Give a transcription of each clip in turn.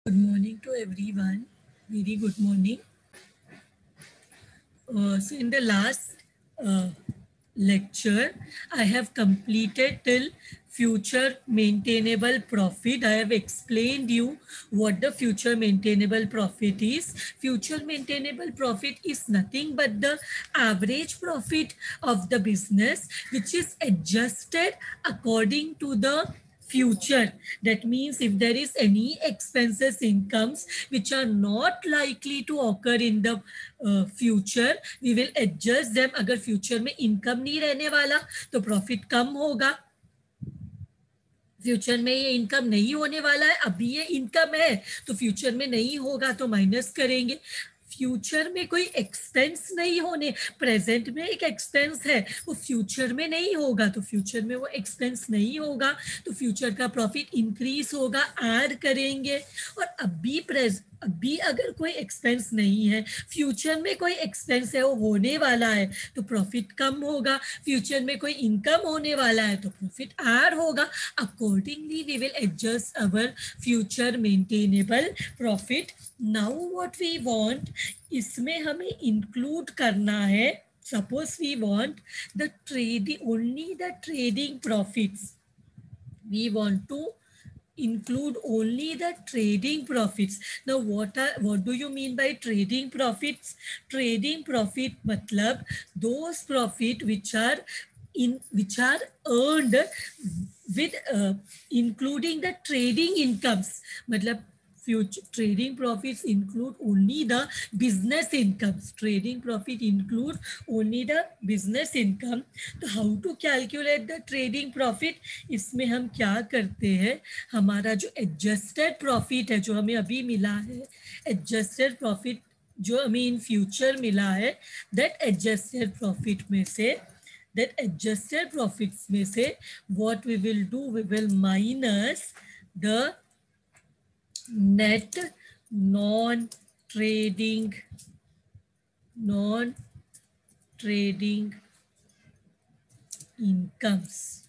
Good morning to everyone. Very good morning. So in the last uh, lecture, I have completed till future maintainable profit. I have explained you what the future maintainable profit is. Future maintainable profit is nothing but the average profit of the business, which is adjusted according to the future. That means if there is any expenses incomes which are not likely to occur in the future, we will adjust them. अगर future में income नहीं रहने वाला तो profit कम होगा. Future में ये income नहीं होने वाला है, अभी ये इनकम है तो फ्यूचर में नहीं होगा तो माइनस करेंगे. फ्यूचर में कोई एक्सपेंस नहीं होने, प्रेजेंट में एक एक्सपेंस है वो फ्यूचर में नहीं होगा तो फ्यूचर में वो एक्सपेंस नहीं होगा तो फ्यूचर का प्रॉफिट इंक्रीज होगा, ऐड करेंगे. और अभी अगर कोई एक्सपेंस नहीं है, फ्यूचर में कोई एक्सपेंस है वो होने वाला है तो प्रॉफिट कम होगा. फ्यूचर में कोई इनकम होने वाला है तो प्रॉफिट ऐड होगा. Accordingly we will adjust our future maintainable profit. Now what we want, इसमें हमें इंक्लूड करना है. Suppose we want the trading, only the trading profits. We want to include only the trading profits. Now what do you mean by trading profits? Trading profit matlab those profit which are earned with including the trading incomes. Matlab future trading profits include only the business incomes. Trading profit include only the business income. तो how to calculate the trading profit? इसमें हम क्या करते हैं, हमारा जो adjusted profit है जो हमें अभी मिला है, एडजस्टेड प्रॉफिट जो हमें इन फ्यूचर मिला है, दैट एडजस्टेड प्रॉफिट में से, that adjusted profits में से what we will do, we will minus the net non-trading incomes.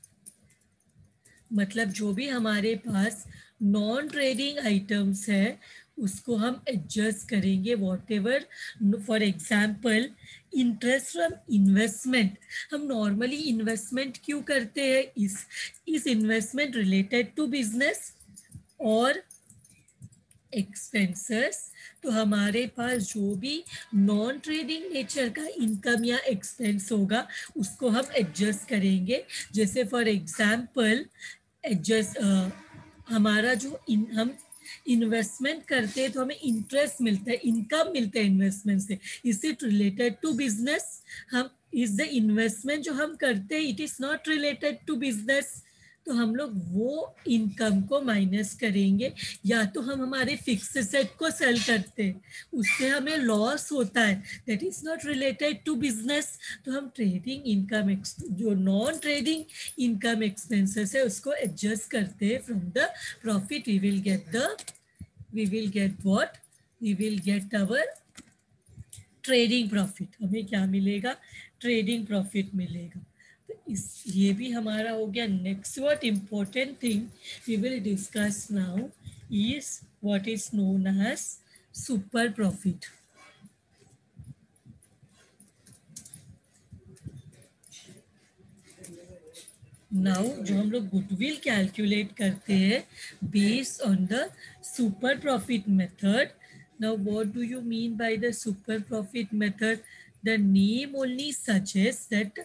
मतलब जो भी हमारे पास नॉन ट्रेडिंग आइटम्स है उसको हम एडजस्ट करेंगे. What ever, for example interest from investment. हम नॉर्मली इन्वेस्टमेंट क्यों करते हैं? इस इन्वेस्टमेंट रिलेटेड टू बिजनेस और एक्सपेंसेस. तो हमारे पास जो भी नॉन ट्रेडिंग नेचर का इनकम या एक्सपेंस होगा उसको हम एडजस्ट करेंगे. जैसे फॉर एग्जांपल एडजस्ट हमारा जो हम इन्वेस्टमेंट करते हैं तो हमें इंटरेस्ट मिलता है, इनकम मिलता है इन्वेस्टमेंट से. Is it related to business? हम इज द इन्वेस्टमेंट जो हम करते हैं it is not related to business, तो हम लोग वो इनकम को माइनस करेंगे. या तो हम हमारे फिक्स सेट को सेल करते हैं, उससे हमें लॉस होता है, that is not related to business. तो हम ट्रेडिंग इनकम, जो नॉन ट्रेडिंग इनकम एक्सपेंसेस है उसको एडजस्ट करते हैं from the profit. We will get what, we will get our trading profit. हमें क्या मिलेगा? ट्रेडिंग प्रॉफिट मिलेगा. तो इस ये भी हमारा हो गया. Next what important thing we will discuss now is what is known as super profit. Now जो हम लोग गुडविल कैलकुलेट करते हैं based on the super profit method. Now what do you mean by the super profit method? The name only suggest that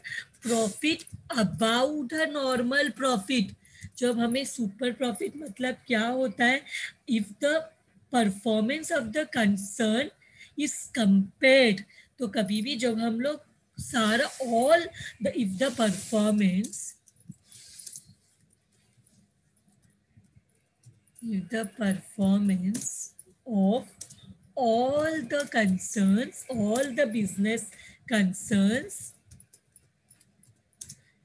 profit about the normal profit. जब हमें super profit मतलब क्या होता है? If the performance of the concern is compared, तो कभी भी जब हम लोग सारा all the if the performance, if the performance of all the concerns, all the business concerns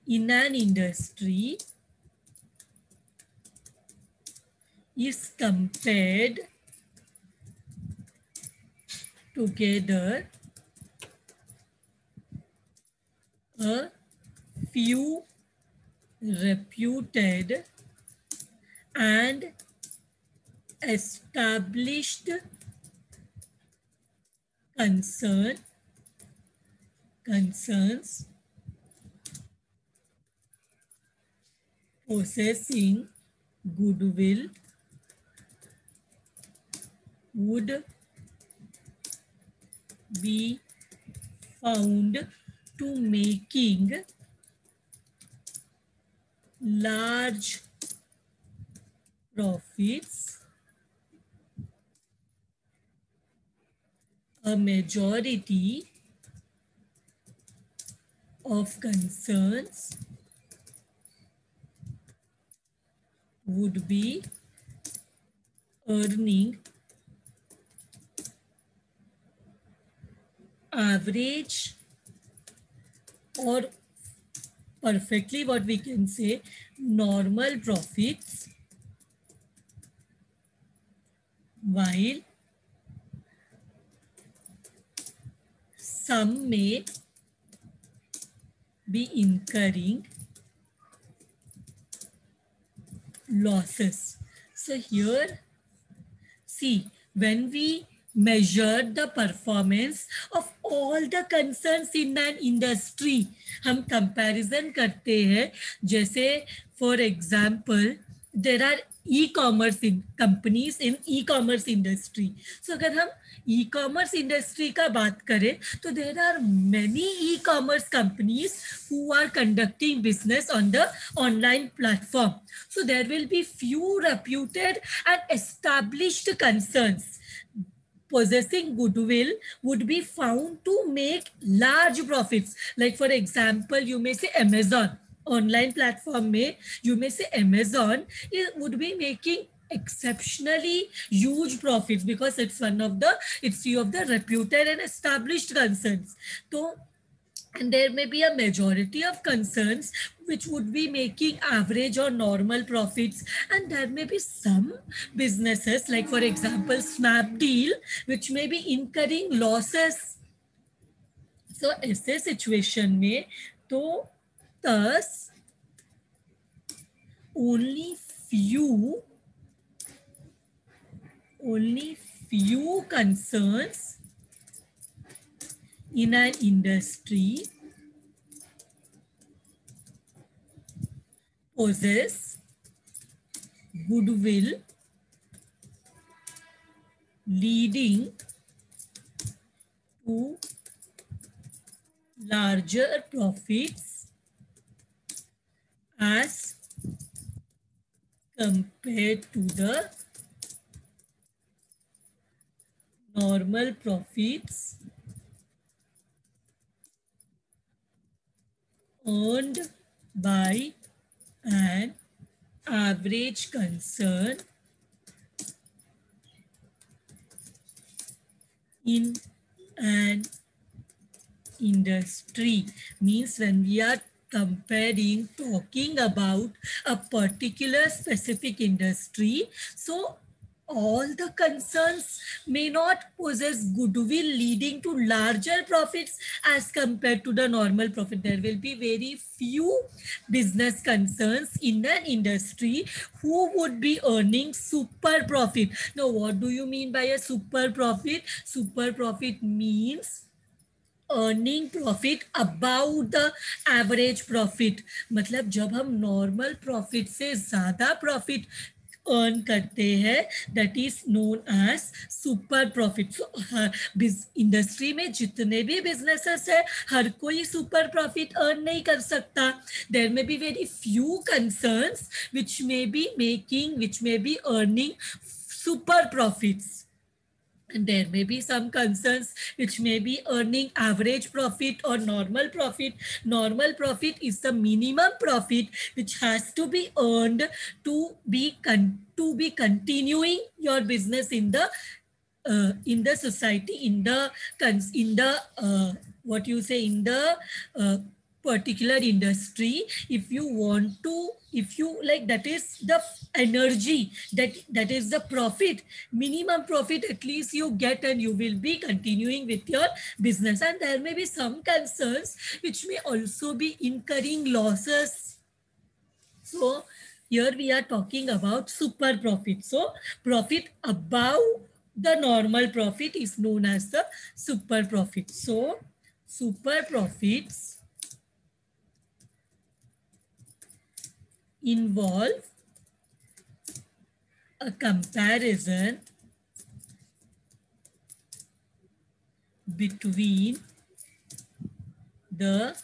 in an industry is compared together, a few reputed and established concerns possessing goodwill would be found to making large profits. A majority of concerns would be earning average, or perfectly what we can say, normal profits, while some may be incurring losses. So here, see, when we measure the performance of all the concerns in an industry, हम comparison करते हैं. जैसे for example, there are e-commerce in companies in e-commerce industry. So अगर हम e-commerce industry का बात करें, तो there are many e-commerce companies who are conducting business on the online platform. So there will be few reputed and established concerns possessing goodwill would be found to make large profits. Like for example, you may say Amazon, online platform may, you may say Amazon, it would be making exceptionally huge profits because it's few of the reputed and established concerns. So, and there may be a majority of concerns which would be making average or normal profits, and there may be some businesses like for example Snapdeal which may be incurring losses. So ऐसे situation में तो thus only few concerns in an industry possess goodwill leading to larger profits as compared to the normal profits earned by an average concern in an industry. Means when we are talking about a particular specific industry, so all the concerns may not possess goodwill leading to larger profits as compared to the normal profit. There will be very few business concerns in an industry who would be earning super profit. Now, what do you mean by a super profit? Super profit means earning profit about the average profit. मतलब जब हम normal profit से ज्यादा profit earn करते हैं, that is known as super profit. Industry में जितने भी बिजनेसेस है, हर कोई सुपर प्रॉफिट अर्न नहीं कर सकता. देयर में be very few concerns which may be earning super profits. And there may be some concerns which may be earning average profit or normal profit. Normal profit is the minimum profit which has to be earned to be continuing your business in the society, in the what you say, in the particular industry. If you like, that is the energy, that is the profit, minimum profit at least you get, and you will be continuing with your business. And there may be some concerns which may also be incurring losses. So here we are talking about super profit. So profit above the normal profit is known as the super profit. So super profits involve a comparison between the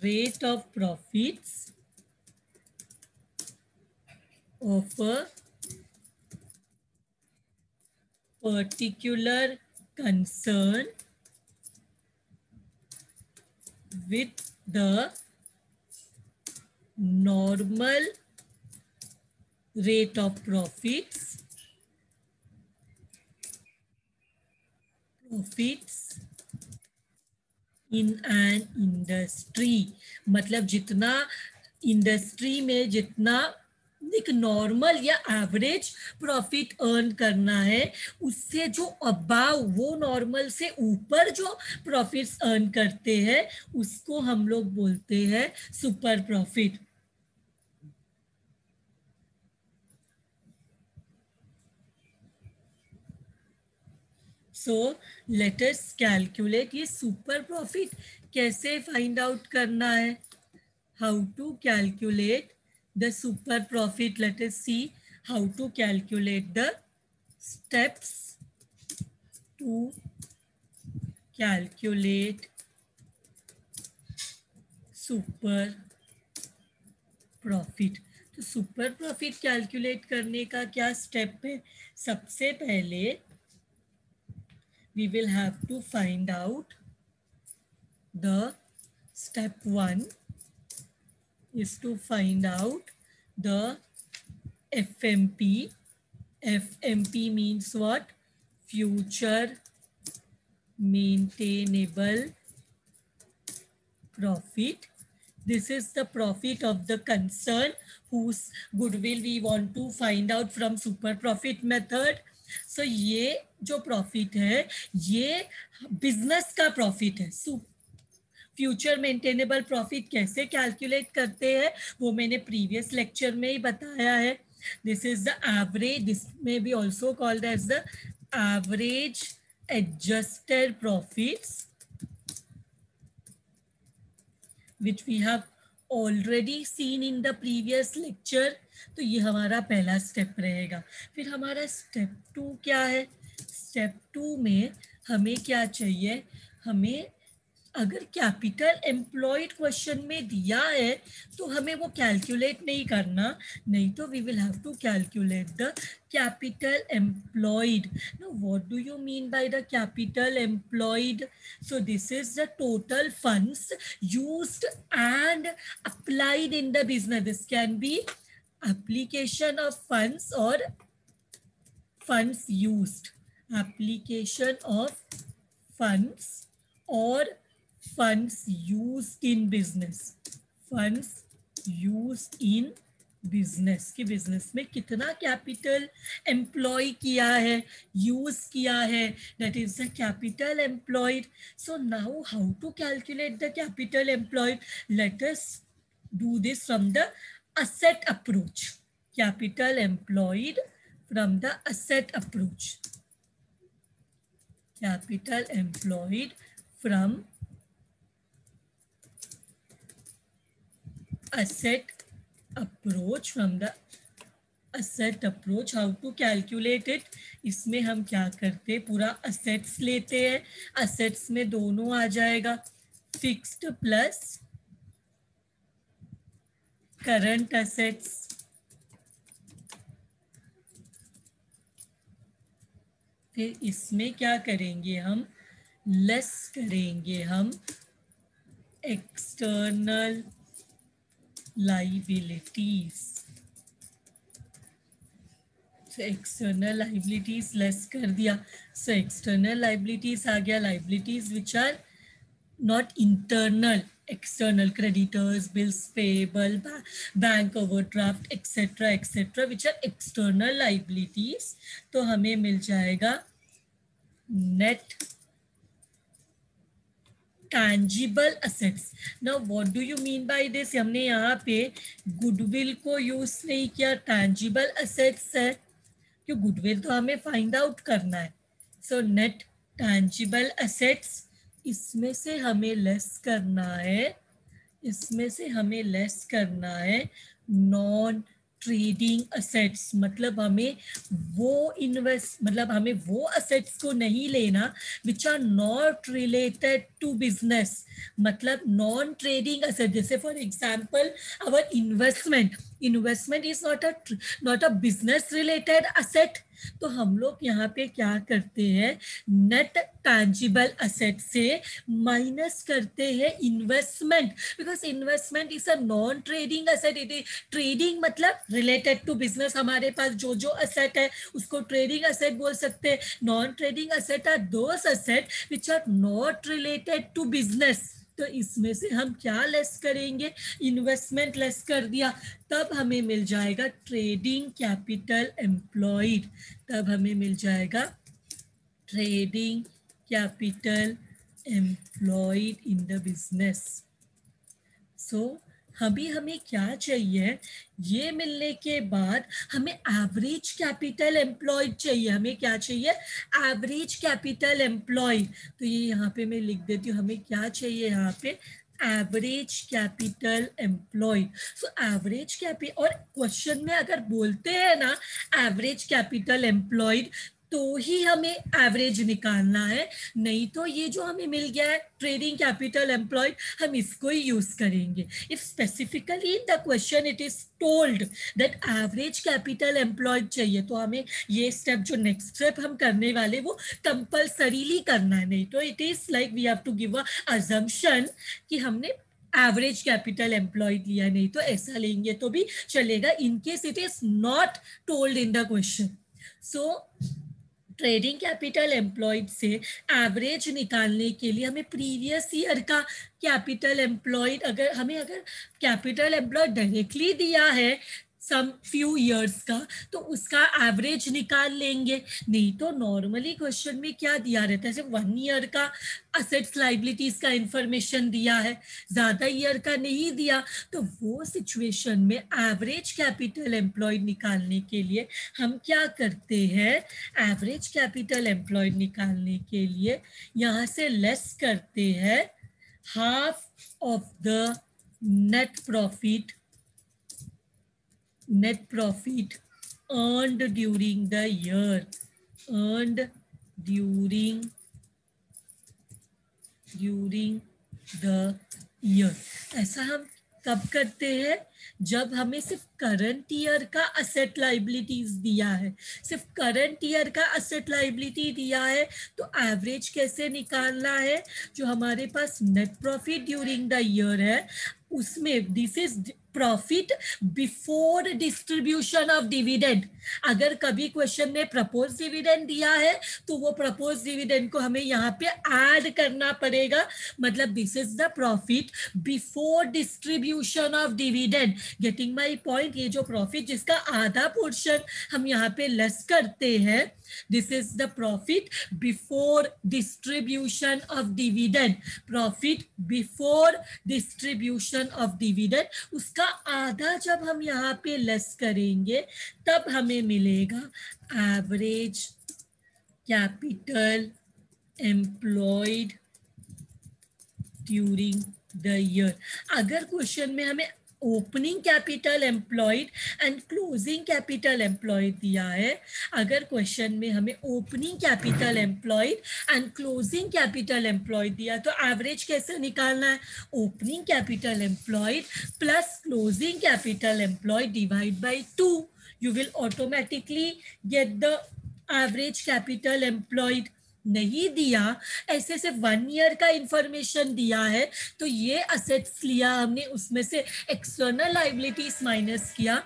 rate of profits of a particular concern with the normal rate of profits in an industry. मतलब जितना industry में जितना एक normal या average profit earn करना है, उससे जो अबाव, वो नॉर्मल से ऊपर जो प्रॉफिट्स अर्न करते हैं, उसको हम लोग बोलते हैं super profit. So let us calculate. ये सुपर प्रॉफिट कैसे फाइंड आउट करना है? How to calculate the super profit. Let us see how to calculate the steps to calculate super profit. तो सुपर प्रॉफिट कैलकुलेट करने का क्या step है? सबसे पहले we will have to find out the step 1 is to find out the FMP. FMP means what? Future maintainable profit. This is the profit of the concern whose goodwill we want to find out from super profit method. So ये जो profit है, ये business का profit है. Future maintainable profit कैसे calculate करते हैं वो मैंने प्रीवियस लेक्चर में ही बताया है. This is the average. This में be also called as the average adjusted profits which we have already seen in the previous lecture. तो ये हमारा पहला स्टेप रहेगा. फिर हमारा स्टेप 2 क्या है? स्टेप 2 में हमें क्या चाहिए? हमें अगर कैपिटल एम्प्लॉयड क्वेश्चन में दिया है तो हमें वो कैलकुलेट नहीं करना, नहीं तो we will have to calculate the capital employed. Now what do you mean by the capital employed? So this is the total funds used and applied in the business. This can be application of funds or funds used. Application of funds or funds used in business. Funds used in business. कि business में कितना capital employ किया है, use किया है, that is the capital employed. So now how to calculate the capital employed? Let us do this from the asset approach. Capital employed from the asset approach. Capital employed from asset approach. From the asset approach. How to calculate it? इसमें हम क्या करते हैं, पूरा assets लेते हैं. assets में दोनों आ जाएगा, fixed plus करंट असेट्स. फिर इसमें क्या करेंगे हम? लेस करेंगे हम external liabilities. So external liabilities less कर दिया. सो एक्सटर्नल लाइबिलिटीज आ गया, liabilities which are not internal, external creditors, bills payable, bank overdraft, etc., which are external liabilities. तो हमें मिल जाएगा net tangible assets. Now what do you mean by this? हमने यहाँ पे गुडविल को यूज नहीं किया, टैंजिबल असेट्स है, क्यों गुडविल तो हमें फाइंड आउट करना है। सो नेट टैंजिबल असेट्स, इसमें से हमें लेस करना है, इसमें से हमें लेस करना है नॉन ट्रेडिंग असेट्स। मतलब हमें वो इन्वेस्ट, मतलब हमें वो असेट्स को नहीं लेना which are not related to business, मतलब नॉन ट्रेडिंग असेट। जैसे for example our investment, investment is not a business related asset. तो हम लोग यहाँ पे क्या करते हैं, नेट टैंजिबल असेट से माइनस करते हैं investment, because investment is a non trading asset. It is trading मतलब रिलेटेड टू बिजनेस, हमारे पास जो जो असेट है उसको ट्रेडिंग असेट बोल सकते हैं। Non trading asset are those asset which are not related to business. तो इसमें से हम क्या लेस करेंगे, इन्वेस्टमेंट लेस कर दिया, तब हमें मिल जाएगा ट्रेडिंग कैपिटल एम्प्लॉयड, तब हमें मिल जाएगा trading capital employed in the business. So अभी हमें क्या चाहिए, ये मिलने के बाद हमें एवरेज कैपिटल एम्प्लॉयड चाहिए। हमें क्या चाहिए, एवरेज कैपिटल एम्प्लॉयड। तो ये यहाँ पे मैं लिख देती हूँ, हमें क्या चाहिए यहाँ पे, average capital employed. So average capital, और क्वेश्चन में अगर बोलते हैं ना एवरेज कैपिटल एम्प्लॉयड, तो ही हमें एवरेज निकालना है, नहीं तो ये जो हमें मिल गया है ट्रेडिंग कैपिटल एम्प्लॉयड, हम इसको ही यूज करेंगे। If specifically in the question it is told that average capital employed चाहिए, तो हमें ये स्टेप, जो नेक्स्ट स्टेप हम करने वाले वो कंपल्सरीली करना है, नहीं तो it is like we have to give a assumption कि हमने एवरेज कैपिटल एम्प्लॉयड लिया, नहीं तो ऐसा लेंगे तो भी चलेगा, in case it is not told in the question. So trading capital employed से एवरेज निकालने के लिए हमें प्रीवियस ईयर का कैपिटल एम्प्लॉयड, अगर कैपिटल एम्प्लॉयड डायरेक्टली दिया है सम फ्यू इयर्स का, तो उसका एवरेज निकाल लेंगे। नहीं तो नॉर्मली क्वेश्चन में क्या दिया रहता है, सिर्फ 1 ईयर का असेट्स लाइबिलिटीज का इंफॉर्मेशन दिया है, ज्यादा ईयर का नहीं दिया। तो वो सिचुएशन में एवरेज कैपिटल एम्प्लॉयड निकालने के लिए हम क्या करते हैं, एवरेज कैपिटल एम्प्लॉयड निकालने के लिए यहाँ से लेस करते हैं half of the net profit earned during the year, earned during the year। ऐसा हम कब करते हैं, जब हमें सिर्फ करंट ईयर का असेट लाइबिलिटीज दिया है, सिर्फ करंट ईयर का असेट लाइबिलिटी दिया है, तो एवरेज कैसे निकालना है, जो हमारे पास net profit during the year है उसमें this is profit before distribution of dividend. अगर कभी क्वेश्चन में प्रपोज डिविडेंड दिया है तो वो प्रपोज डिविडेंड को हमें यहाँ पे ऐड करना पड़ेगा, मतलब this is the profit before distribution of dividend. Getting my point, ये जो प्रॉफिट जिसका आधा पोर्शन हम यहाँ पे लेस करते हैं, this is the profit before distribution of dividend, profit before distribution of dividend, उसका आधा जब हम यहाँ पे लेस करेंगे तब हमें मिलेगा average capital employed during the year. अगर क्वेश्चन में हमें opening capital employed and closing capital employed दिया है, अगर क्वेश्चन में हमें opening capital employed and closing capital employed दिया, तो एवरेज कैसे निकालना है, opening capital employed plus closing capital employed divide by 2, you will automatically get the average capital employed। नहीं दिया, ऐसे सिर्फ 1 ईयर का इंफॉर्मेशन दिया है, तो ये असेट्स लिया हमने, उसमें से एक्सटर्नल लाइबिलिटीज माइनस किया,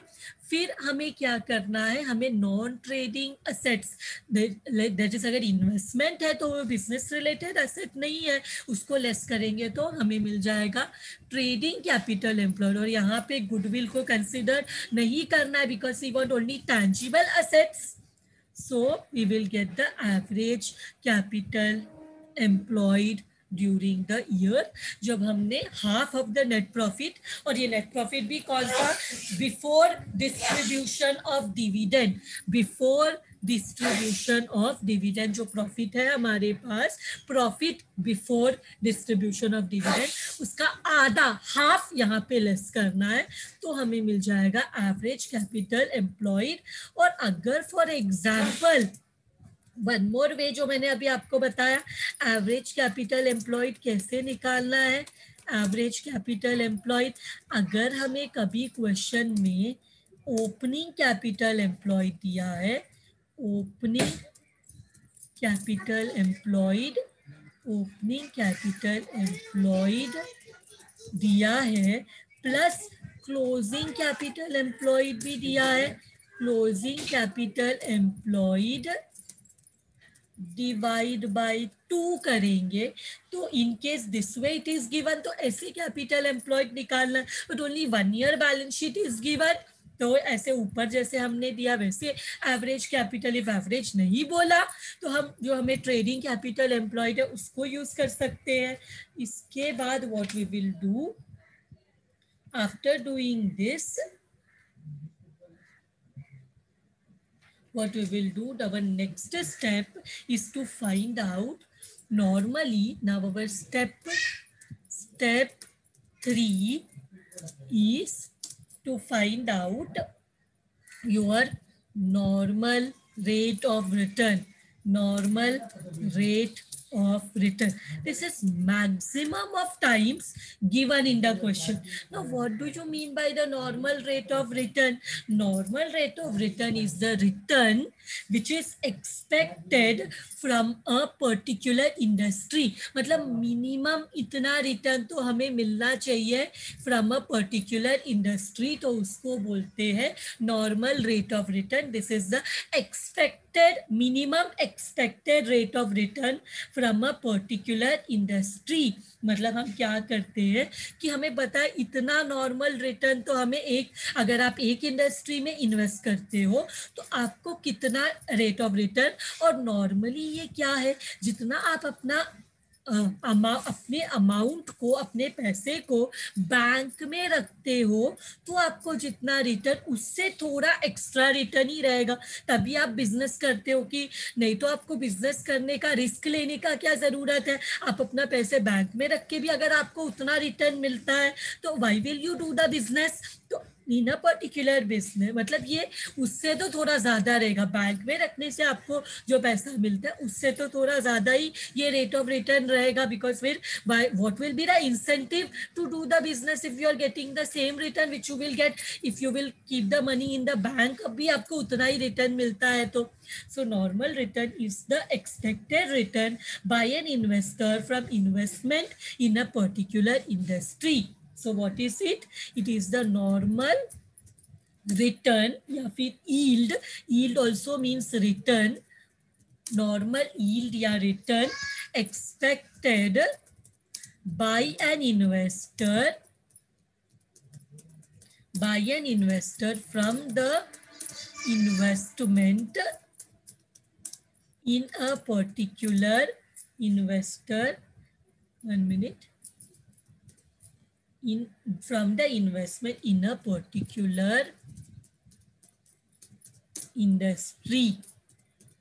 फिर हमें क्या करना है, हमें non trading assets, that is अगर इन्वेस्टमेंट है तो वो बिजनेस रिलेटेड असेट नहीं है, उसको लेस करेंगे तो हमें मिल जाएगा ट्रेडिंग कैपिटल एम्प्लॉयड। और यहाँ पे गुडविल को कंसिडर नहीं करना है because we want only tangible assets, so we will get the average capital employed during the year, जब हमने half of the net profit, और ये नेट प्रॉफिट भी कौन सा, before distribution of dividend, before distribution of dividend, जो profit है हमारे पास, profit before distribution of dividend, उसका आधा, हाफ यहाँ पे लेस करना है, तो हमें मिल जाएगा एवरेज कैपिटल एम्प्लॉयड। और अगर फॉर एग्जाम्पल वन मोर वे जो मैंने अभी आपको बताया, एवरेज कैपिटल एम्प्लॉयड कैसे निकालना है, एवरेज कैपिटल एम्प्लॉयड, अगर हमें कभी क्वेश्चन में ओपनिंग कैपिटल एम्प्लॉयड दिया है, opening capital employed, opening capital employed दिया है, प्लस क्लोजिंग कैपिटल एम्प्लॉयड भी दिया है, closing capital employed divide by 2 करेंगे, तो in case this way it is given, तो ऐसे कैपिटल एम्प्लॉयड निकालना, but only 1 year balance sheet is given, तो ऐसे ऊपर जैसे हमने दिया वैसे एवरेज कैपिटल, इफ एवरेज नहीं बोला तो हम जो हमें ट्रेडिंग कैपिटल एम्प्लॉयड है उसको यूज कर सकते हैं। इसके बाद what we will do, after doing this, what we will do, our next step is to find out, normally now our step 3 is to find out your normal rate of return, normal rate of return. This is maximum of times given in the question. Now what do you mean by the normal rate of return? Normal rate of return is the return which is expected from a particular industry. मतलब minimum इतना return तो हमें मिलना चाहिए from a particular industry, तो उसको बोलते हैं normal rate of return. This is the expected, minimum expected rate of return from a particular industry. मतलब हम क्या करते हैं कि हमें पता है इतना नॉर्मल रिटर्न तो हमें एक, अगर आप एक इंडस्ट्री में इन्वेस्ट करते हो तो आपको कितना रेट ऑफ रिटर्न, और नॉर्मली ये क्या है, जितना आप अपना अपने अमाउंट को, अपने पैसे को बैंक में रखते हो तो आपको जितना रिटर्न, उससे थोड़ा एक्स्ट्रा रिटर्न ही रहेगा, तभी आप बिजनेस करते हो। कि नहीं तो आपको बिजनेस करने का रिस्क लेने का क्या जरूरत है, आप अपना पैसे बैंक में रख के भी अगर आपको उतना रिटर्न मिलता है तो why will you do the business. तो इन अ पर्टिकुलर बिजनेस, मतलब ये उससे तो थोड़ा ज्यादा रहेगा, बैंक में रखने से आपको जो पैसा मिलता है उससे तो थोड़ा ज्यादा ही ये रेट ऑफ रिटर्न रहेगा, बिकॉज फिर what will be the incentive to do the business if you are getting the same return which you will get if you will keep the money in the bank, अभी आपको उतना ही return मिलता है। तो so normal return is the expected return by an investor from investment in a particular industry. So what is it? It is the normal return या फिर yield, yield also means return, normal yield या return expected by an investor from the investment in a particular investor, 1 minute, in from the investment in a particular industry.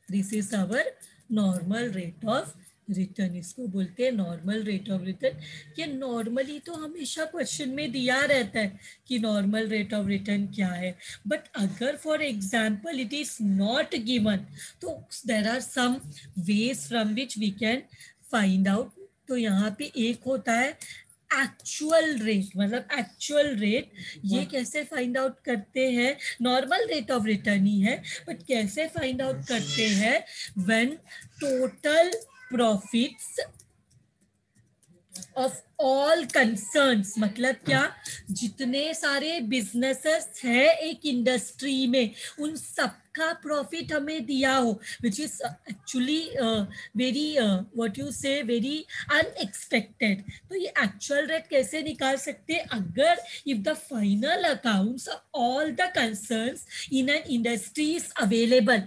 This is our normal rate of return, इसको बोलते हैं normal rate of return. ये normally तो हमेशा question में दिया रहता है कि नॉर्मल रेट ऑफ रिटर्न क्या है, बट अगर for example it is not given तो there are some ways from which we can find out. तो यहाँ पे एक होता है एक्चुअल रेट, मतलब एक्चुअल रेट, ये कैसे फाइंड आउट करते हैं, नॉर्मल रेट ऑफ रिटर्न ही है, बट कैसे फाइंड आउट करते हैं, when total profits of all concerns, मतलब क्या, जितने सारे बिजनेसेस है एक इंडस्ट्री में उन सबका प्रॉफिट हमें दिया हो, which is actually very what you से वेरी अनएक्सपेक्टेड। तो ये एक्चुअल रेट कैसे निकाल सकते हैं, अगर if the final accounts all the concerns in an industry is available,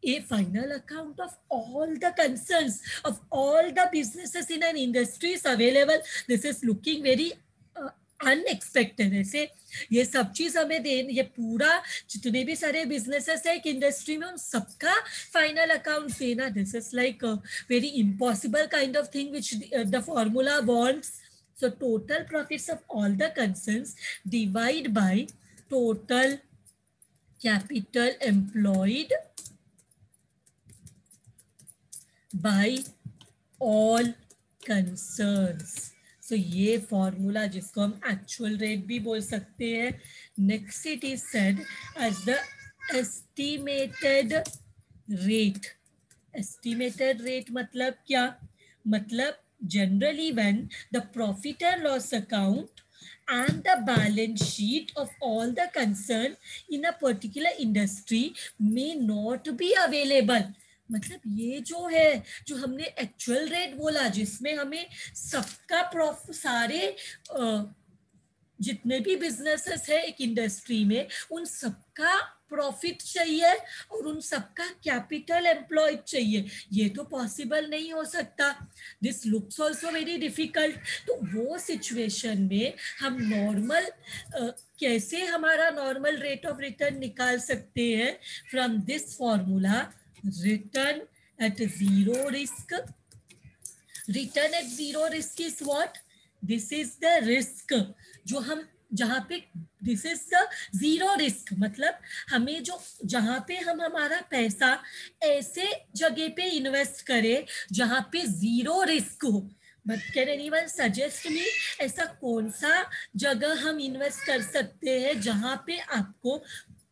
a final account of all the concerns of all the businesses in an industry is available. This is looking very unexpected. ऐसे ये सब चीज हमें दे, ये पूरा जितने भी सारे बिजनेसेस है एक इंडस्ट्री में उन सबका फाइनल अकाउंट देना, this is like very impossible kind of thing which the formula wants. So total profits of all the concerns divide by total capital employed by all concerns. So ये formula जिसको हम actual rate भी बोल सकते हैं. Next it is said as the estimated rate. Estimated rate मतलब क्या? मतलब generally when the profit and loss account and the balance sheet of all the concern in a particular industry may not be available. मतलब ये जो है, जो हमने actual rate बोला जिसमें हमें सबका सारे जितने भी बिजनेसेस है एक इंडस्ट्री में उन सबका प्रॉफिट चाहिए और उन सबका कैपिटल एम्प्लॉयड चाहिए, ये तो पॉसिबल नहीं हो सकता. This looks also very difficult. तो वो सिचुएशन में हम नॉर्मल कैसे हमारा नॉर्मल रेट ऑफ रिटर्न निकाल सकते हैं? From this formula, return at zero risk. Return at zero risk is what? This is the risk जो हम जहां पे, this is the zero risk. मतलब हमें जो जहां पे हम हमारा पैसा ऐसे जगह पे इन्वेस्ट करें जहां पे जीरो रिस्क हो. But can anyone suggest me ऐसा कौन सा जगह हम इन्वेस्ट कर सकते हैं जहां पे आपको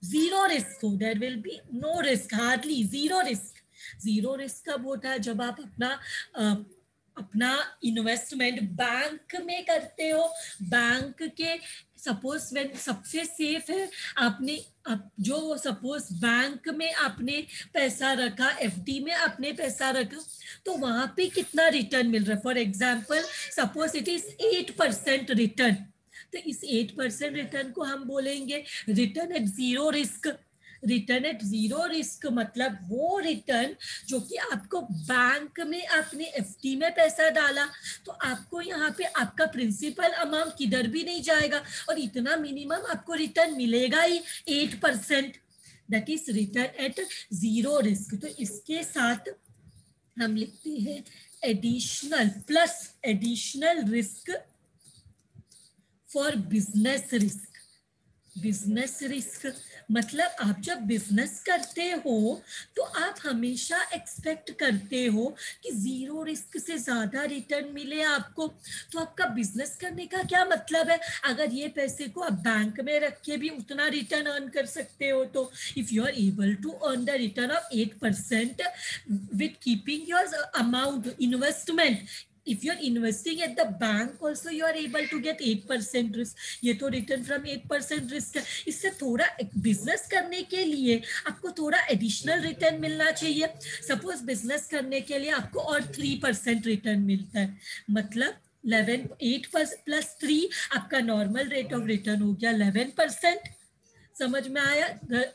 जीरो रिस्क हो? There will be no risk, hardly zero risk. Zero risk कब होता है? जब आप अपना इन्वेस्टमेंट बैंक में करते हो. बैंक के सपोज व्हेन सबसे सेफ है, आपने जो सपोज बैंक में आपने पैसा रखा, एफडी में आपने पैसा रखा, तो वहां पे कितना रिटर्न मिल रहा है? For example suppose it is 8% return. तो इस 8% रिटर्न को हम बोलेंगे return at zero risk. Return at zero risk मतलब वो रिटर्न जो कि आपको बैंक में आपने एफडी में पैसा डाला, तो आपको यहाँ पे आपका प्रिंसिपल अमाउंट किधर भी नहीं जाएगा और इतना मिनिमम आपको रिटर्न मिलेगा ही 8%. That is return at zero risk. तो इसके साथ हम लिखते हैं additional plus additional risk for business risk. Business risk मतलब आप जब बिजनेस करते हो तो आप हमेशा एक्सपेक्ट करते हो कि जीरो रिस्क से ज्यादा रिटर्न मिले आपको. तो आपका बिजनेस करने का क्या मतलब है? अगर ये पैसे को आप बैंक में रख के भी उतना रिटर्न अर्न कर सकते हो, तो if you are able to earn the return of 8% with keeping your amount investment, if you're investing at the bank also you are able to get 8% risk. ये तो रिटर्न फ्रॉम 8% रिस्क है. इससे थोड़ा business करने के लिए आपको थोड़ा एडिशनल रिटर्न मिलना चाहिए. सपोज बिजनेस करने के लिए आपको और 3% रिटर्न मिलता है, मतलब 8 प्लस 3 आपका नॉर्मल रेट ऑफ रिटर्न हो गया 11%. समझ में आया?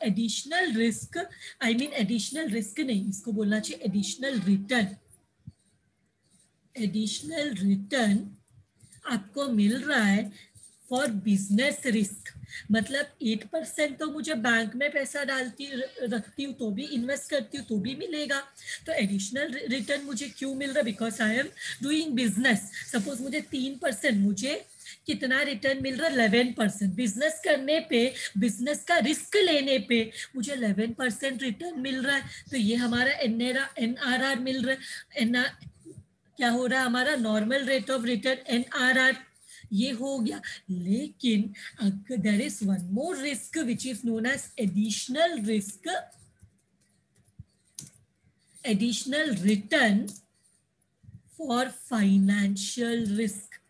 Additional risk, I mean additional risk नहीं, इसको बोलना चाहिए एडिशनल रिटर्न. एडिशनल रिटर्न आपको मिल रहा है फॉर बिजनेस रिस्क. मतलब 8% तो मुझे बैंक में पैसा रखती हूँ तो भी, इन्वेस्ट करती हूँ तो भी मिलेगा. तो एडिशनल रिटर्न मुझे क्यों मिल रहा है? Because I am doing business. Suppose मुझे 3%, मुझे कितना रिटर्न मिल रहा है? 11%. बिजनेस करने पे, बिजनेस का रिस्क लेने पे मुझे 11% रिटर्न मिल रहा है. तो ये हमारा NRR मिल रहा है. क्या हो रहा है? हमारा normal rate of return NRR ये हो गया. लेकिन there is one more risk which is known as additional risk, additional return for financial risk.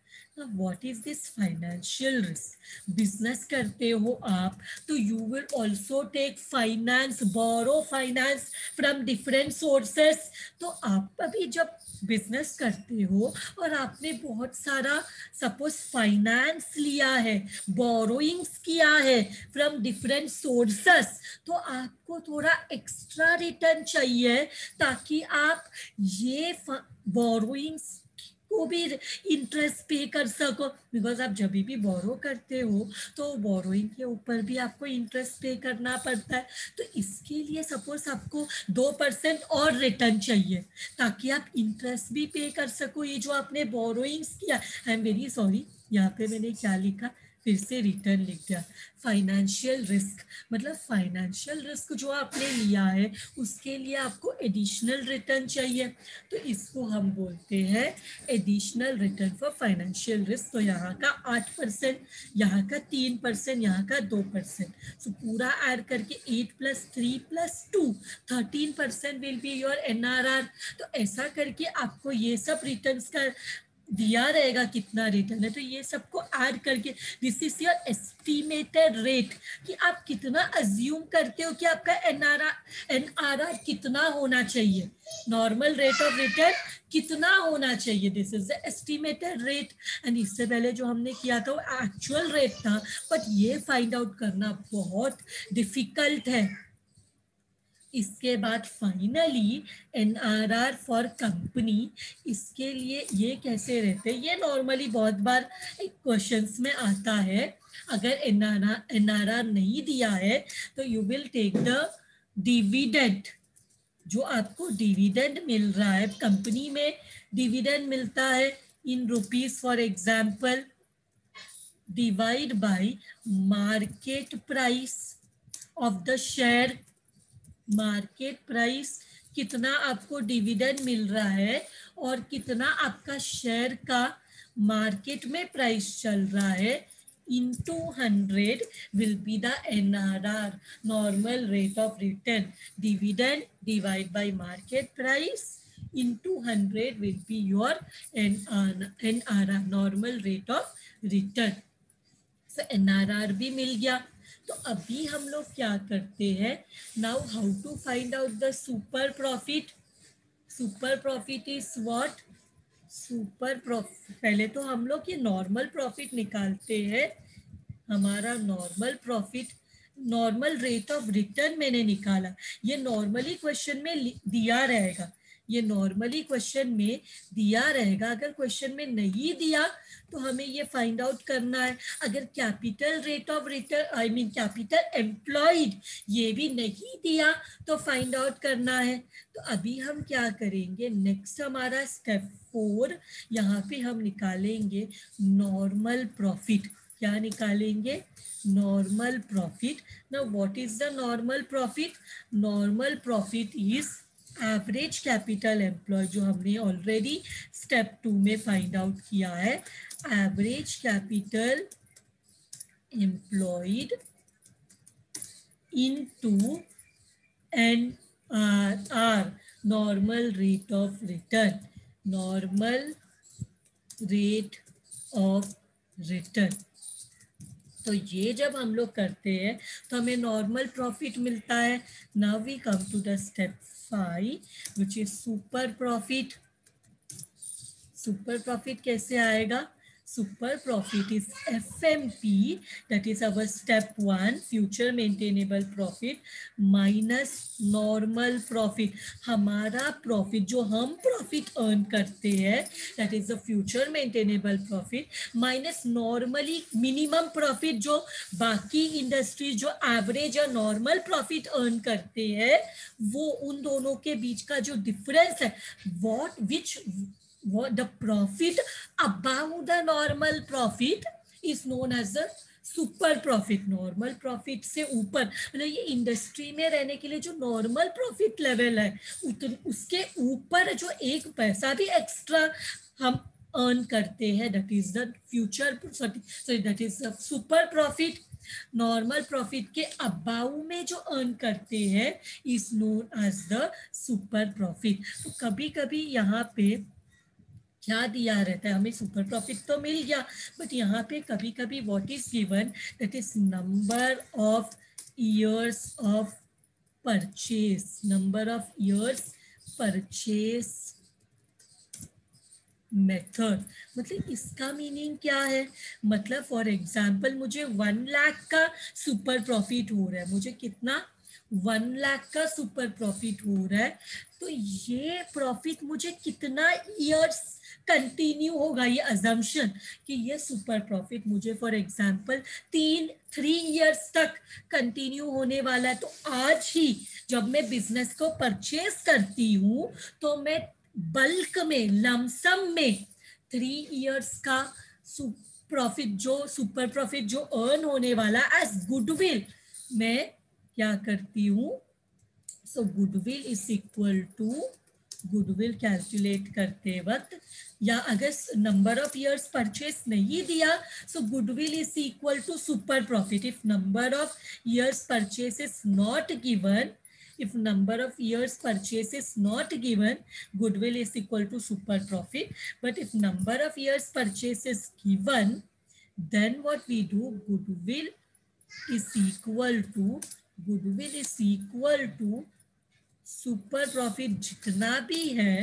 What is this financial risk? Business करते हो आप तो you will also take finance, borrow finance from different sources. तो आप अभी जब business करते हो और आपने बहुत सारा सपोज फाइनेंस लिया है, बोरोइंग्स किया है फ्रॉम डिफरेंट सोर्सेस, तो आपको थोड़ा एक्स्ट्रा रिटर्न चाहिए ताकि आप ये बोरोइंग्स को भी इंटरेस्ट पे कर सको। बिकॉज आप जब भी बोरो करते हो तो बोरोइंग के ऊपर भी आपको इंटरेस्ट पे करना पड़ता है। तो इसके लिए सपोज आपको 2% और रिटर्न चाहिए ताकि आप इंटरेस्ट भी पे कर सको ये जो आपने बोरोइंग्स किया। आई एम वेरी सॉरी, यहाँ पे मैंने क्या लिखा, फिर से रिटर्न लिख दिया। फाइनेंशियल रिस्क मतलब फाइनेंशियल रिस्क जो आपने लिया है उसके लिए आपको एडिशनल रिटर्न चाहिए, तो इसको हम बोलते हैं additional return for financial risk. तो यहाँ का 8%, यहाँ का 3%, यहाँ का 2%, सो पूरा ऐड करके 8 + 3 + 2 13% विल बी योर NRR। तो ऐसा करके आपको ये सब रिटर्न्स का दिया रहेगा कितना रिटर्न है, तो ये सबको ऐड करके this is your estimated rate कि आप कितना अज्यूम करते हो कि आपका एनआरआर कितना होना चाहिए, नॉर्मल रेट ऑफ रिटर्न कितना होना चाहिए, this is the estimated rate. And इससे पहले जो हमने किया था वो एक्चुअल रेट था, बट ये फाइंड आउट करना बहुत डिफिकल्ट है। इसके बाद फाइनली NRR फॉर कंपनी, इसके लिए ये कैसे रहते हैं, ये नॉर्मली बहुत बार क्वेश्चंस में आता है। अगर NRR नहीं दिया है तो you will take the dividend, जो आपको डिविडेंड मिल रहा है कंपनी में, डिविडेंड मिलता है in rupees for example, divide by market price of the share. Market price कितना आपको डिविडेंड मिल रहा है और कितना आपका शेयर का मार्केट में प्राइस चल रहा है, into 100 will be the NRR, normal rate of return. Dividend divide by market price into 100 will be your NRR, normal rate of return. So NRR भी मिल गया। तो अभी हम लोग क्या करते हैं, now how to find out the super profit. Super profit is what, super profit, पहले तो हम लोग ये नॉर्मल प्रॉफिट निकालते हैं। हमारा normal profit, normal rate of return मैंने निकाला, ये नॉर्मली क्वेश्चन में दिया रहेगा, ये नॉर्मली क्वेश्चन में दिया रहेगा। अगर क्वेश्चन में नहीं दिया तो हमें ये फाइंड आउट करना है। अगर capital rate of return, I mean capital employed, ये भी नहीं दिया तो फाइंड आउट करना है। तो अभी हम क्या करेंगे, नेक्स्ट हमारा स्टेप 4, यहाँ पे हम निकालेंगे नॉर्मल प्रॉफिट। क्या निकालेंगे, normal profit. Now what is the normal profit, normal profit is average capital employ, जो हमने ऑलरेडी स्टेप 2 में फाइंड आउट किया है। Average capital employed into NRR, normal rate of return, normal rate of return. तो ये जब हम लोग करते हैं तो हमें नॉर्मल प्रॉफिट मिलता है। Now we come to the step 5 which is super profit. Super profit कैसे आएगा, super profit is FMP, that is our step 1 future maintainable profit minus normal profit. हमारा प्रॉफिट जो हम प्रॉफिट अर्न करते हैं that is the future maintainable profit minus normally minimum profit, जो बाकी industries जो एवरेज या नॉर्मल प्रॉफिट अर्न करते हैं, वो उन दोनों के बीच का जो डिफरेंस है, what the profit above the normal profit is known as the super profit. Normal profit से ऊपर, मतलब ये इंडस्ट्री में रहने के लिए जो नॉर्मल प्रॉफिट लेवल है उसके ऊपर जो एक पैसा भी एक्स्ट्रा हम अर्न करते हैं, that is the future sorry that is the super profit. Normal profit के अबाउ में जो अर्न करते हैं is known as the super profit. तो कभी कभी यहाँ पे क्या दिया रहता है, हमें सुपर प्रॉफिट तो मिल गया, बट यहाँ पे कभी कभी what is given, that is number of years of purchase, number of years purchase method. मतलब इसका मीनिंग क्या है, मतलब फॉर एग्जाम्पल मुझे 1 लाख का सुपर प्रॉफिट हो रहा है, मुझे कितना 1 लाख का सुपर प्रॉफिट हो रहा है, तो ये प्रॉफिट मुझे कितना ईयर्स कंटिन्यू होगा, ये अजम्पशन कि ये सुपर प्रॉफिट मुझे फॉर एग्जाम्पल 3 ईयर्स तक कंटिन्यू होने वाला है। तो आज ही जब मैं बिजनेस को परचेज करती हूँ तो मैं बल्क में, लमसम में 3 ईयर्स का प्रॉफिट, जो सुपर प्रॉफिट जो अर्न होने वाला एज गुडविल, मैं क्या करती हूँ, so goodwill is equal to, goodwill calculate करते वक्त, या अगर नंबर ऑफ ईयर्स परचेस नहीं दिया, so goodwill is equal to super profit. If number of years purchase is not given, if number of years purchase is not given, goodwill is equal to super profit. But if number of years purchase is given, then what we do, goodwill is equal to, goodwill is equal to super profit जितना भी है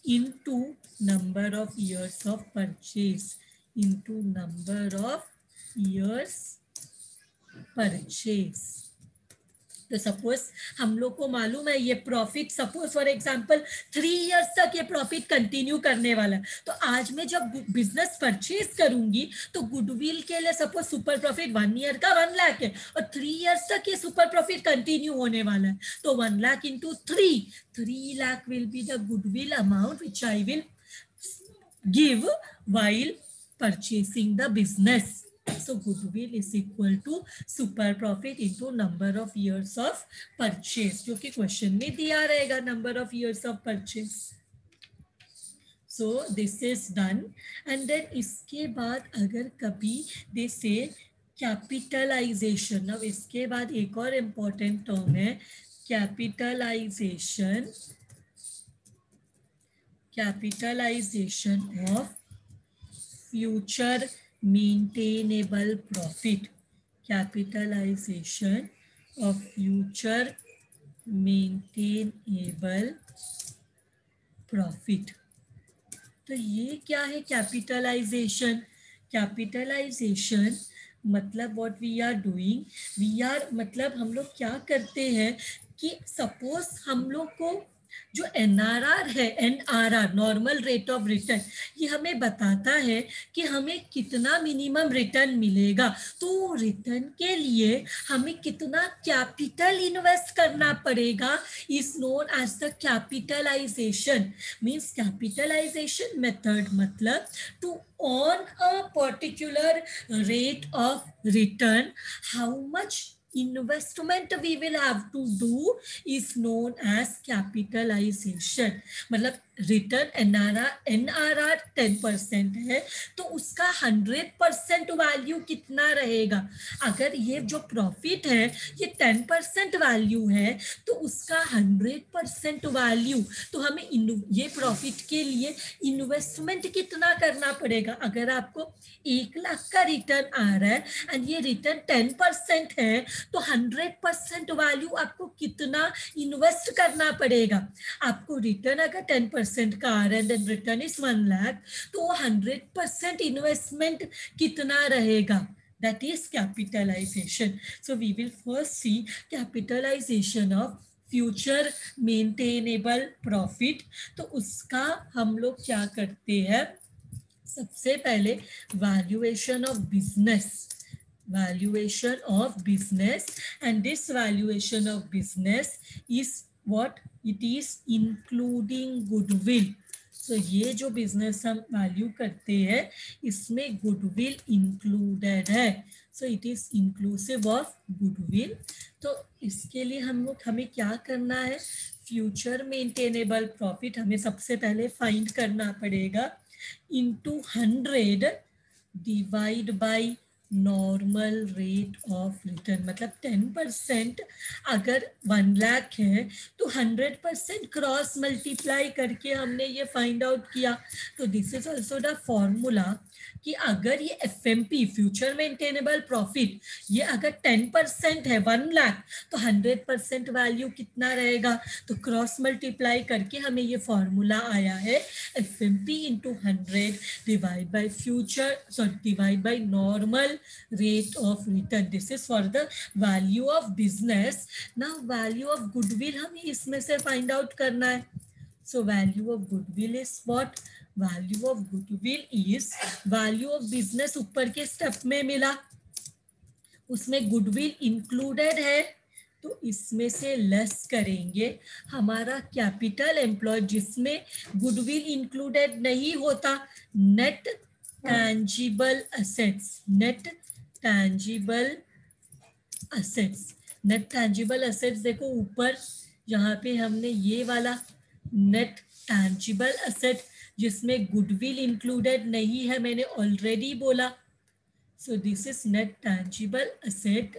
into number of years of purchase, into number of years purchase. तो suppose हम लोग को मालूम है ये profit, suppose for example 3 years तक ये प्रॉफिट कंटिन्यू करने वाला है, तो आज मैं जब बिजनेस परचेज करूंगी तो गुडविल के लिए सपोज सुपर प्रॉफिट 1 ईयर का 1 लाख है और 3 इयर्स तक ये सुपर प्रॉफिट कंटिन्यू होने वाला है, तो 1 lakh into 3 will be the goodwill amount which I will give while purchasing the business. So goodwill is equal to super profit into number of years of purchase, जो कि question में दिया रहेगा number of years of purchase. So this is done. And then इसके बाद अगर कभी they say capitalization, अब इसके बाद एक और important term है capitalization, capitalization of future maintainable profit, capitalization of future maintainable profit. तो ये क्या है कैपिटलाइजेशन, कैपिटलाइजेशन मतलब what we are doing, we are मतलब हम लोग क्या करते हैं कि सपोज हम लोग को जो एनआरआर है, NRR normal rate of return, ये हमें बताता है कि हमें कितना मिनिमम रिटर्न मिलेगा, तो रिटर्न के लिए हमें कितना कैपिटल इन्वेस्ट करना पड़ेगा is known as the capitalization. Means capitalization method मतलब to on a particular rate of return, how much investment we will have to do is known as capitalization। मतलब रिटर्न एनआरआर 10% है तो उसका 100% value कितना रहेगा, अगर ये जो प्रॉफिट है ये 10% वैल्यू है तो उसका 100% वैल्यू, तो हमें ये प्रॉफिट के लिए इन्वेस्टमेंट कितना करना पड़ेगा। अगर आपको 1 लाख का रिटर्न आ रहा है एंड ये रिटर्न 10% है तो 100% वैल्यू आपको कितना इन्वेस्ट करना पड़ेगा। आपको रिटर्न अगर 10% का आ रहा है देन रिटर्न इज 1 लाख, तो 100% इन्वेस्टमेंट कितना रहेगा, that is capitalization. So we will first see capitalization of future maintainable profit. तो उसका हम लोग क्या करते हैं, सबसे पहले valuation of business, valuation of business, and this valuation of business is what it is including goodwill. So ये जो बिजनेस हम वैल्यू करते हैं इसमें गुडविल इंक्लूडेड है, so it is inclusive of goodwill. तो इसके लिए हमें क्या करना है, फ्यूचर मेंटेनेबल प्रॉफिट हमें सबसे पहले फाइंड करना पड़ेगा, into 100 divide by normal rate of return, मतलब 10%। अगर 1 लाख है तो 100% क्रॉस मल्टीप्लाई करके हमने ये फाइंड आउट किया। तो this is also the formula कि अगर ये एफएमपी फ्यूचर मेंटेनेबल प्रॉफिट ये अगर 10% है 1 लाख, तो 100% वैल्यू कितना रहेगा? तो क्रॉस मल्टीप्लाई करके हमें ये फॉर्मूला आया है FMP into 100 divide by future, sorry divide by normal rate of return. This is for the value of business. Now value of goodwill हमें इसमें से find out करना है। So value of goodwill is what? Value of goodwill is value of business ऊपर के step में मिला, उसमें गुडविल इंक्लूडेड है, तो इसमें से लेस करेंगे हमारा कैपिटल एम्प्लॉयड जिसमें गुडविल इंक्लूडेड नहीं होता, net tangible assets, net tangible assets. Net tangible assets देखो ऊपर यहाँ पे हमने ये वाला नेट टैंजिबल असेट जिसमें गुडविल इंक्लूडेड नहीं है, मैंने ऑलरेडी बोला। So this is net tangible asset.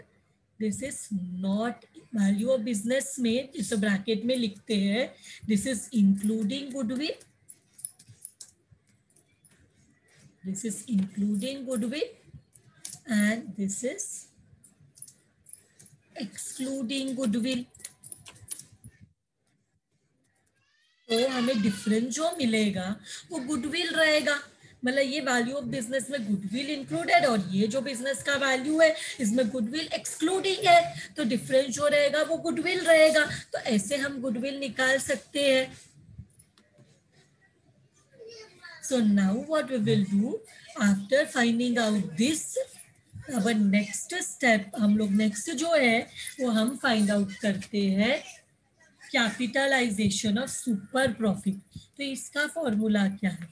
This is not value of business में इस ब्रैकेट में लिखते हैं, this is including goodwill. This is including goodwill and this is excluding goodwill. तो हमें डिफरेंस जो मिलेगा वो गुडविल रहेगा, मतलब ये वैल्यू ऑफ बिजनेस में गुडविल इंक्लूडेड और ये जो बिजनेस का वैल्यू है इसमें गुडविल एक्सक्लूडिंग है, तो डिफरेंस जो रहेगा वो गुडविल रहेगा। तो ऐसे हम गुडविल निकाल सकते हैं। So now what we will do after finding out this, our next step, हम लोग नेक्स्ट जो है वो हम फाइंड आउट करते हैं कैपिटलाइजेशन ऑफ सुपर प्रॉफिट। तो इसका फॉर्मूला क्या है?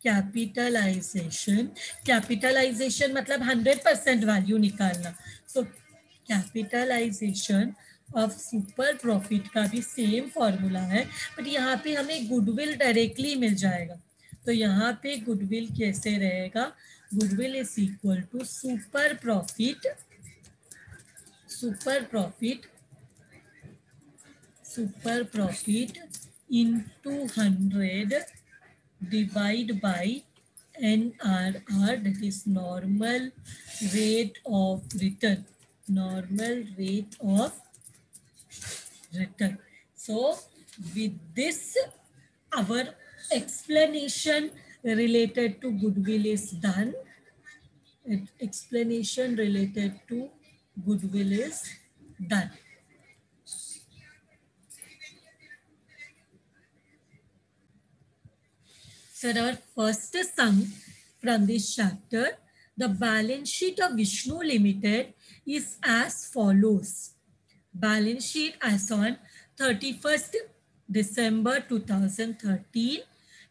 कैपिटलाइजेशन, कैपिटलाइजेशन मतलब 100% वैल्यू निकालना। सो कैपिटलाइजेशन ऑफ सुपर प्रॉफिट का भी सेम फॉर्मूला है, बट यहाँ पे हमें गुडविल डायरेक्टली मिल जाएगा। तो यहाँ पे गुडविल कैसे रहेगा? Goodwill is equal to super profit, super profit, super profit into 100 divide by NRR, that is normal rate of return, normal rate of return. So with this our explanation related to goodwill is done. Explanation related to goodwill is done. So our first sum from this chapter, the balance sheet of Vishnu Limited is as follows. Balance sheet as on 31st December 2013.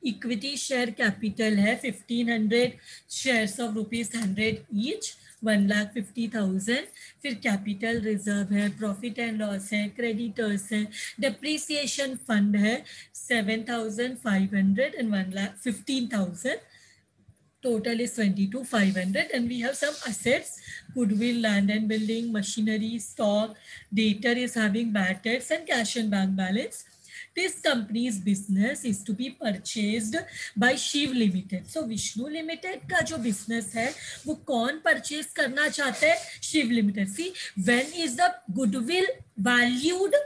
Equity share capital है 1500, shares of ₹100 each, 1,50,000। फिर capital reserve है, profit and loss है, creditors है, depreciation fund है 7,500 and 1,15,000. Total is 22,500 and we have some assets, goodwill, land and building, machinery, stock, debtor is having bad debts and cash and bank balance. This company's business is to be purchased by Shiv Limited. So Vishnu Limited का जो business है वो कौन purchase करना चाहते हैं? Shiv Limited. See, when is the goodwill valued?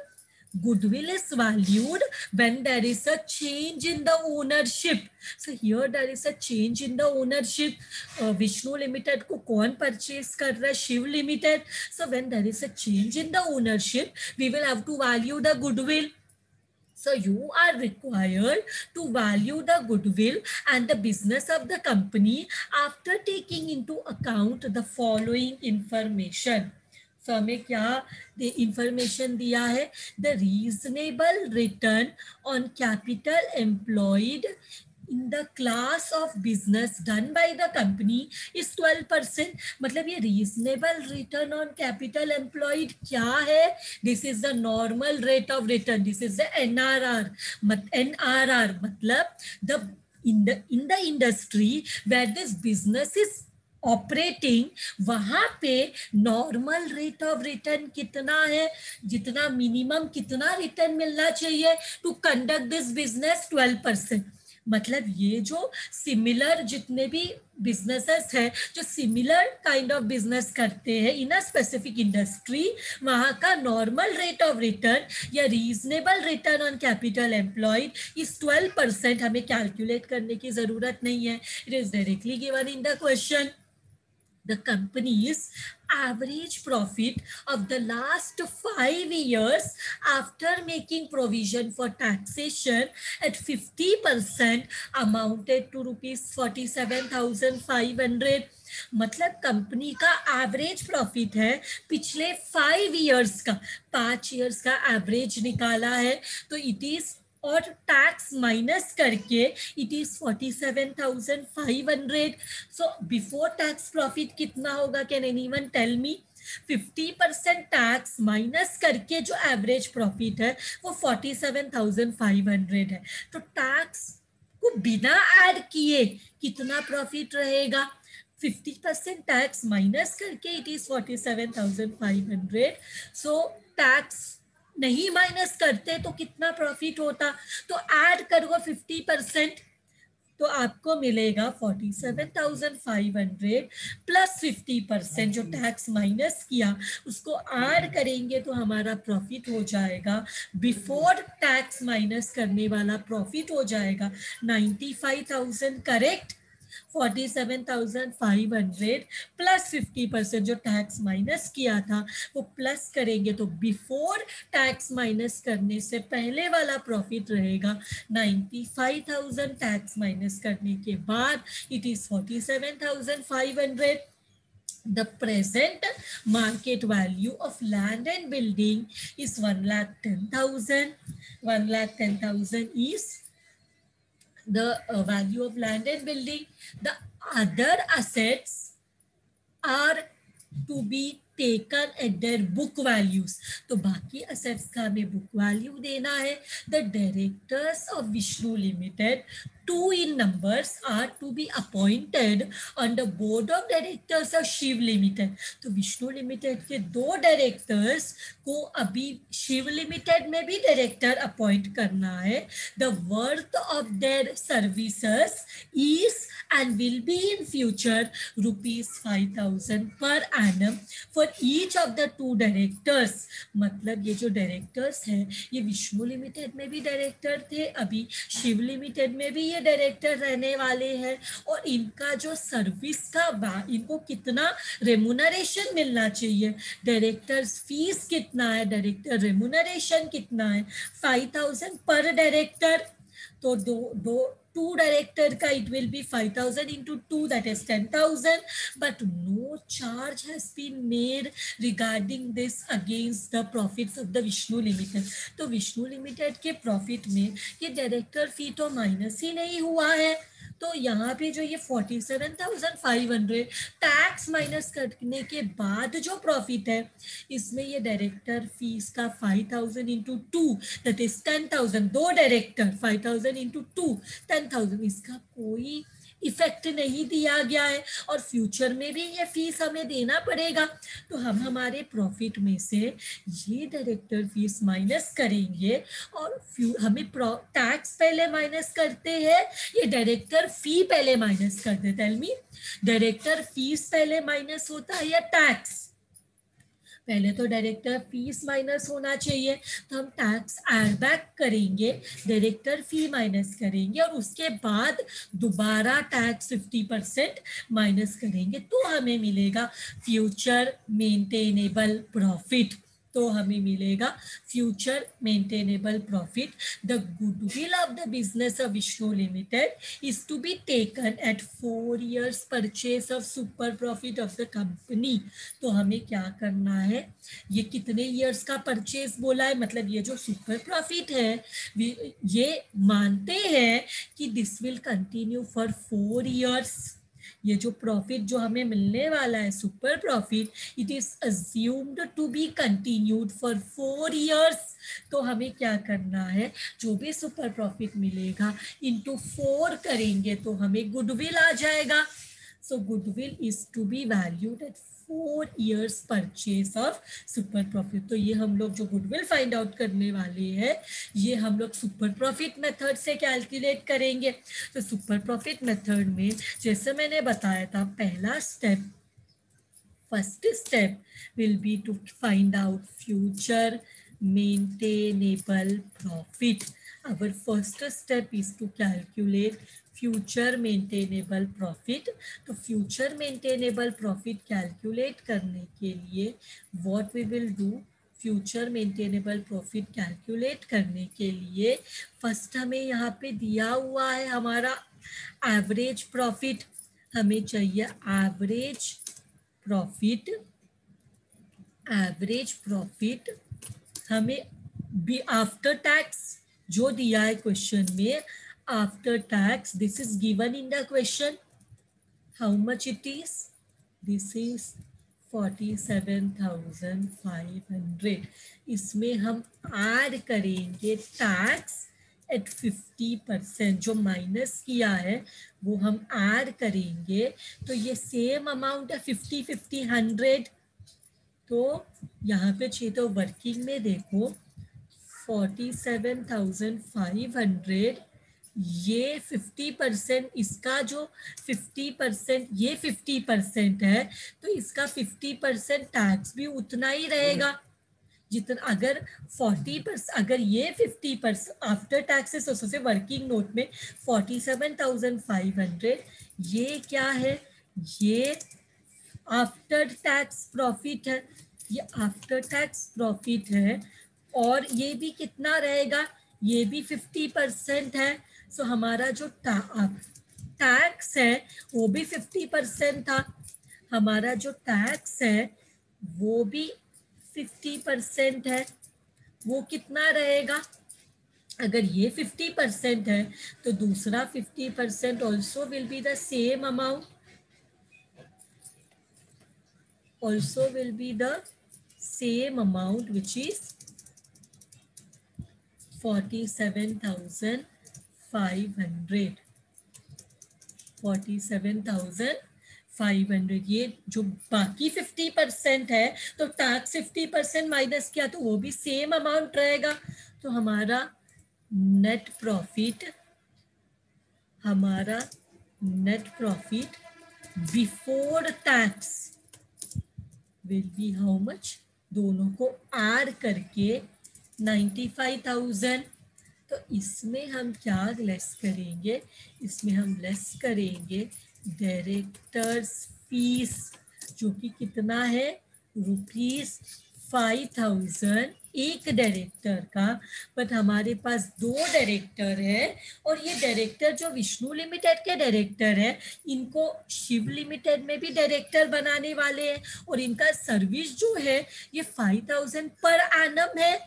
Goodwill is valued when there is a change in the ownership. So here there is a change in the ownership. Vishnu Limited को कौन purchase कर रहा है? Shiv Limited. So when there is a change in the ownership, we will have to value the goodwill. So you are required to value the goodwill and the business of the company after taking into account the following information. So हमें क्या information दिया है? The reasonable return on capital employed in the class of business done by the company is 12%. मतलब ये reasonable return on capital employed क्या है? This is the normal rate of return. This is the NRR. NRR मतलब in the industry where this business is operating, वहां पे normal rate of return कितना है, जितना मिनिमम कितना रिटर्न मिलना चाहिए टू कंडक्ट दिस बिजनेस, 12%। मतलब ये जो सिमिलर जितने भी बिजनेसेस है जो सिमिलर काइंड ऑफ बिजनेस करते हैं इन अ स्पेसिफिक इंडस्ट्री, वहां का नॉर्मल रेट ऑफ रिटर्न या reasonable return on capital employed इस 12%। हमें कैलकुलेट करने की जरूरत नहीं है, it is directly given in the question. The company's average profit of the last 5 years after making provision for taxation at 50% amounted to rupees 47,500। मतलब company का average profit है पिछले 5 इयर्स का, 5 इयर्स का एवरेज निकाला है, तो इट इज और टैक्स माइनस करके it is 47,500। So before tax profit कितना होगा, can anyone tell me? 50% tax minus करके जो एवरेज प्रॉफिट है वो 47,500 है। तो टैक्स को बिना ऐड किए कितना प्रॉफिट रहेगा? 50% टैक्स माइनस करके इट इज 47,500। सो टैक्स नहीं माइनस करते तो कितना प्रॉफिट होता? तो ऐड करो 50%, तो आपको मिलेगा 47,500 प्लस 50% जो टैक्स माइनस किया उसको ऐड करेंगे तो हमारा प्रॉफिट हो जाएगा, बिफोर टैक्स माइनस करने वाला प्रॉफिट हो जाएगा 95,000, करेक्ट? 47,500 प्लस 50% जो टैक्स माइनस किया था वो प्लस करेंगे तो बिफोर टैक्स माइनस करने से पहले वाला प्रॉफिट रहेगा 95,000, टैक्स माइनस करने के बाद it is 47,500। The present market value of land and building is 1,10,000. 1,10,000 is the value of land and building. The other assets are to be taken at their book values. तो बाकी assets का हमें book value देना है। The directors of Vishnu Limited, 2 in numbers, are to be appointed on the board of directors of Shiv Limited. तो Vishnu limited के 2 directors को अभी शिव लिमिटेड में भी डायरेक्टर अपॉइंट करना है। The worth of their services is and will be in future rupees 5,000 per annum for each of the 2 directors। मतलब ये जो डायरेक्टर्स हैं ये विष्णु लिमिटेड में भी डायरेक्टर थे, अभी शिव लिमिटेड में भी ये डायरेक्टर रहने वाले हैं, और इनका जो सर्विस का इनको कितना रेमुनरेशन मिलना चाहिए, डायरेक्टर्स फीस कितना है, डायरेक्टर रेमुनरेशन कितना है, 5,000 पर डायरेक्टर। तो two director ka it will be 5,000 into 2, that is 10,000, but no charge has been made regarding this against the profits of the Vishnu Limited। तो विष्णु लिमिटेड के प्रॉफिट में ये डायरेक्टर फी तो माइनस ही नहीं हुआ है, तो यहाँ पे जो ये 47,500 टैक्स माइनस करने के बाद जो प्रॉफिट है इसमें ये डायरेक्टर फीस का 5,000 into 2 that is 10,000, 2 director 5,000 into 2 10,000, इसका कोई इफेक्ट नहीं दिया गया है, और फ्यूचर में भी ये फीस हमें देना पड़ेगा। तो हम हमारे प्रॉफिट में से ये डायरेक्टर फीस माइनस करेंगे, और हमें टैक्स पहले माइनस करते हैं, ये डायरेक्टर फी पहले माइनस करते। टेल मी, डायरेक्टर फीस पहले माइनस होता है या टैक्स? पहले तो डायरेक्टर फीस माइनस होना चाहिए, तो हम टैक्स ऐड बैक करेंगे, डायरेक्टर फी माइनस करेंगे, और उसके बाद दोबारा टैक्स 50% माइनस करेंगे, तो हमें मिलेगा फ्यूचर मेंटेनेबल प्रॉफिट। तो हमें मिलेगा future maintainable profit. The goodwill of the business of Vishnu limited is to be taken at 4 years purchase of super profit of the company. तो हमें क्या करना है, ये कितने ईयर्स का परचेज बोला है, मतलब ये जो सुपर प्रॉफिट है ये मानते हैं कि this will continue for 4 years। ये जो प्रॉफिट जो हमें मिलने वाला है super profit, it is assumed to be continued for 4 years। तो हमें क्या करना है, जो भी सुपर प्रॉफिट मिलेगा इनटू 4 करेंगे तो हमें गुडविल आ जाएगा। So goodwill is to be valued at 4 years purchase of super profit. तो ये हम लोग जो गुडविल फाइंड आउट करने वाले हैं ये हम लोग सुपर प्रॉफिट मेथड से कैलकुलेट करेंगे। तो सुपर प्रॉफिट मेथड में जैसे मैंने बताया था पहला step, first step will be to find out future maintainable profit. Our first step is to calculate future maintainable profit. तो future maintainable profit calculate करने के लिए what we will do, future maintainable profit calculate करने के लिए first हमें यहाँ पे दिया हुआ है हमारा एवरेज प्रॉफिट। हमें चाहिए एवरेज प्रॉफिट, एवरेज प्रॉफिट हमें भी आफ्टर टैक्स जो दिया है क्वेश्चन में, after tax this is given in the question, how much it is, this is 47,500। इसमें हम ऐड करेंगे टैक्स एट 50%, जो माइनस किया है वो हम ऐड करेंगे। तो ये सेम अमाउंट है 50 50 100। तो यहाँ पे चाहिए तो वर्किंग में देखो 47,500, ये 50%, इसका जो 50%, ये 50% है तो इसका 50% टैक्स भी उतना ही रहेगा जितना, अगर 40%, अगर ये 50% आफ्टर टैक्सेस तो सबसे वर्किंग नोट में 47,500 ये क्या है, ये आफ्टर टैक्स प्रॉफिट है, ये आफ्टर टैक्स प्रॉफिट है। और ये भी कितना रहेगा, ये भी 50% है। सो हमारा जो टैक्स है वो भी 50% था, हमारा जो टैक्स है वो भी 50% है। वो कितना रहेगा, अगर ये 50% है तो दूसरा 50% also will be the same amount, also will be the same amount which is 47,500, 47,500। ये जो बाकी 50% है तो टैक्स 50% माइनस किया तो वो भी सेम अमाउंट रहेगा। तो हमारा नेट प्रॉफिट, हमारा net profit before tax will be how much, दोनों को ऐड करके 95,000। तो इसमें हम क्या लेस करेंगे, इसमें हम लेस करेंगे डायरेक्टर्स फीस, जो कि कितना है ₹5,000 एक डायरेक्टर का। बट हमारे पास 2 डायरेक्टर है और ये डायरेक्टर जो विष्णु लिमिटेड के डायरेक्टर है इनको शिव लिमिटेड में भी डायरेक्टर बनाने वाले हैं और इनका सर्विस जो है ये 5,000 पर एनम है।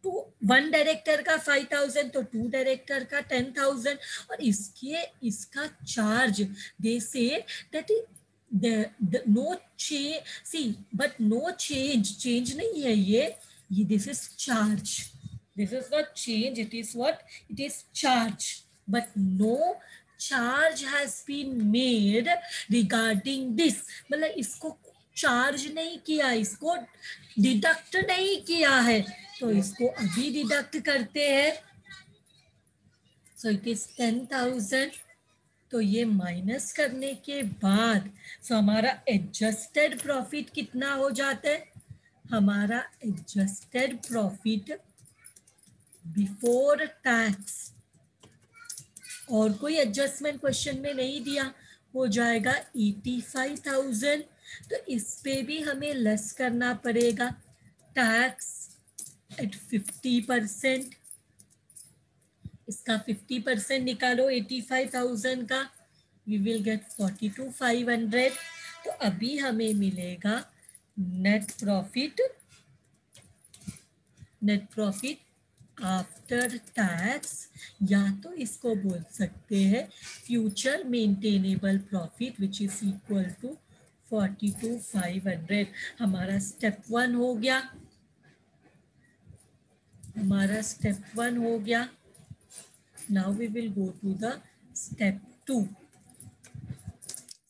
तो 1 डायरेक्टर का 5,000 तो 2 डायरेक्टर का 10,000। और इसका charge they say that no change, see but no change नहीं है ये this is charge, this is not change, it is what, it is charge, but no charge has been made regarding this, मतलब इसको charge नहीं किया, इसको deduct नहीं किया है। तो इसको अभी डिडक्ट करते हैं। So it is 10,000। तो ये माइनस करने के बाद सो हमारा एडजस्टेड प्रॉफिट कितना हो जाता है, हमारा एडजस्टेड प्रॉफिट बिफोर टैक्स, और कोई एडजस्टमेंट क्वेश्चन में नहीं दिया, हो जाएगा 85,000। तो इस पे भी हमें लेस करना पड़ेगा टैक्स एट 50%, इसका 50% निकालो 85,000 का, वी विल गेट 42,500। तो अभी हमें मिलेगा net profit, net profit after tax, या तो इसको बोल सकते हैं future maintainable profit which is equal to 42,500। हमारा स्टेप 1 हो गया, हमारा स्टेप 1 हो गया। Now we will go to the step 2.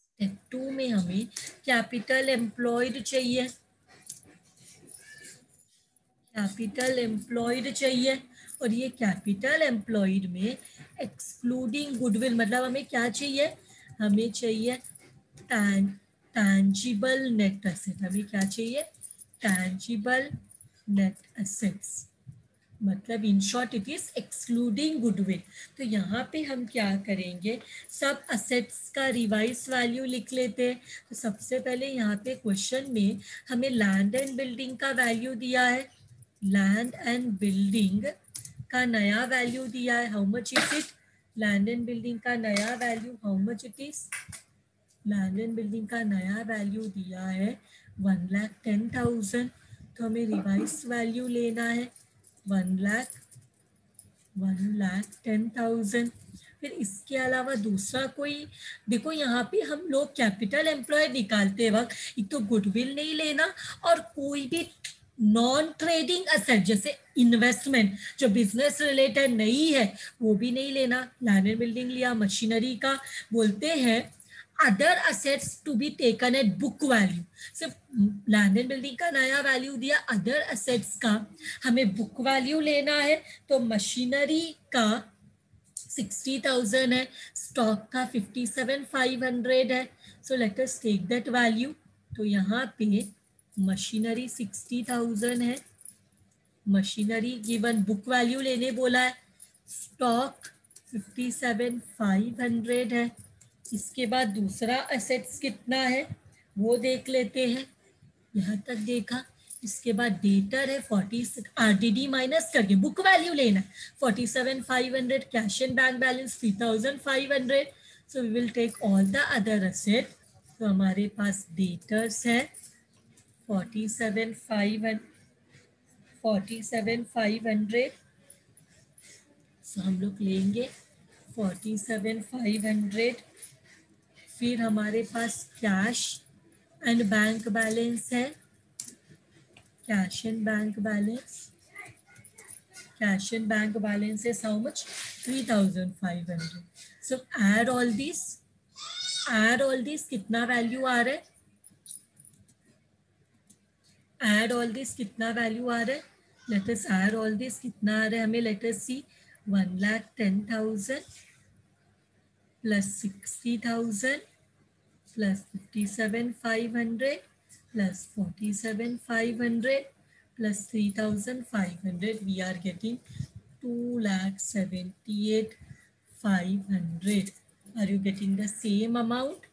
Step to में हमें कैपिटल एम्प्लॉयड चाहिए, कैपिटल एम्प्लॉयड चाहिए, और ये कैपिटल एम्प्लॉयड में एक्सक्लूडिंग गुडविल मतलब हमें क्या चाहिए, हमें चाहिए टैंजिबल नेट एसेट, हमें क्या चाहिए, टैंजिबल नेट एसेट्स, मतलब in short it is excluding goodwill. तो यहाँ पे हम क्या करेंगे, सब असेट्स का रिवाइज वैल्यू लिख लेते हैं। तो सबसे पहले यहाँ पे क्वेश्चन में हमें लैंड एंड बिल्डिंग का वैल्यू दिया है, लैंड एंड बिल्डिंग का नया वैल्यू दिया है, how much is it, land and building का नया value how much it is, land and building का नया वैल्यू दिया है 1,10,000। तो हमें रिवाइज वैल्यू लेना है 1,10,000। फिर इसके अलावा दूसरा कोई, देखो यहाँ पे हम लोग कैपिटल एम्प्लॉय निकालते वक्त एक तो गुडविल नहीं लेना और कोई भी नॉन ट्रेडिंग असेट जैसे इन्वेस्टमेंट जो बिजनेस रिलेटेड नहीं है वो भी नहीं लेना। लैंड एंड बिल्डिंग लिया, मशीनरी का बोलते हैं other assets to be taken at book value, सिर्फ लैंड एंड बिल्डिंग का नया वैल्यू दिया, अदर असेट्स का हमें बुक वैल्यू लेना है। तो मशीनरी का 60,000 है, स्टॉक का 57,500 है, so let us take that value. तो यहाँ पे मशीनरी 60,000 है, मशीनरी गिवन बुक वैल्यू लेने बोला है, स्टॉक 57,500 है। इसके बाद दूसरा असेट्स कितना है वो देख लेते हैं, यहाँ तक देखा। इसके बाद डेटर है 40, आरडीडी माइनस करके बुक वैल्यू लेना है 47,500, cash and bank balance 3,500। So we will take all the other asset. तो हमारे पास डेटर्स है 47,500, सो हम लोग लेंगे 47,500। फिर हमारे पास कैश एंड बैंक बैलेंस है, cash and bank balance, cash and bank balance is how much, 3,500। so add all these, कितना वैल्यू आ रहा है, add all this कितना वैल्यू आ रहा है, let us add all this कितना आ रहा है हमें, let us see 1,10,000 plus 60,000 plus 57,500 plus 47,500 plus 3,500, we are getting 2,78,500। Are you getting the same amount?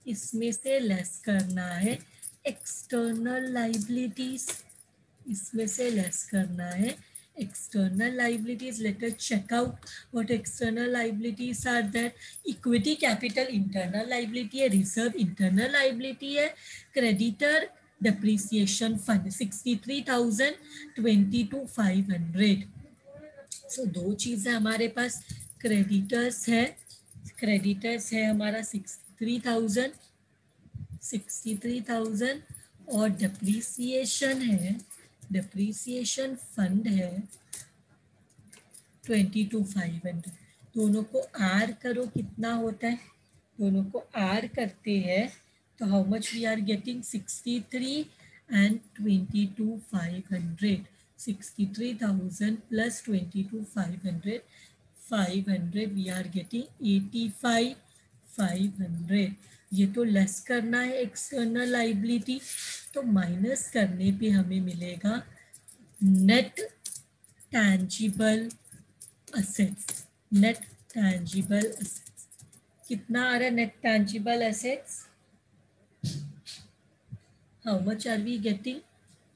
इसमें से लेस करना है एक्सटर्नल लाइबिलिटीज, इसमें से लेस करना है external liabilities. Let us check out what external liabilities are there. Equity capital internal liability है, reserve internal liability है, creditor depreciation fund 63,000, 22,500। so दो चीज़ है हमारे पास, creditors है हमारा 63,000 और depreciation है, डेप्रीसिएशन फंड है 22,500। दोनों को आर करो कितना होता है, दोनों को आर करते हैं तो how much we are getting 63 and 22,500, 63,000 plus 22,500, 500 we are getting 85,500। ये तो लेस करना है एक्सटर्नल लाइबिलिटी, तो माइनस करने पे हमें मिलेगा net tangible assets, net tangible assets कितना आ रहा है, net tangible assets how much are we getting,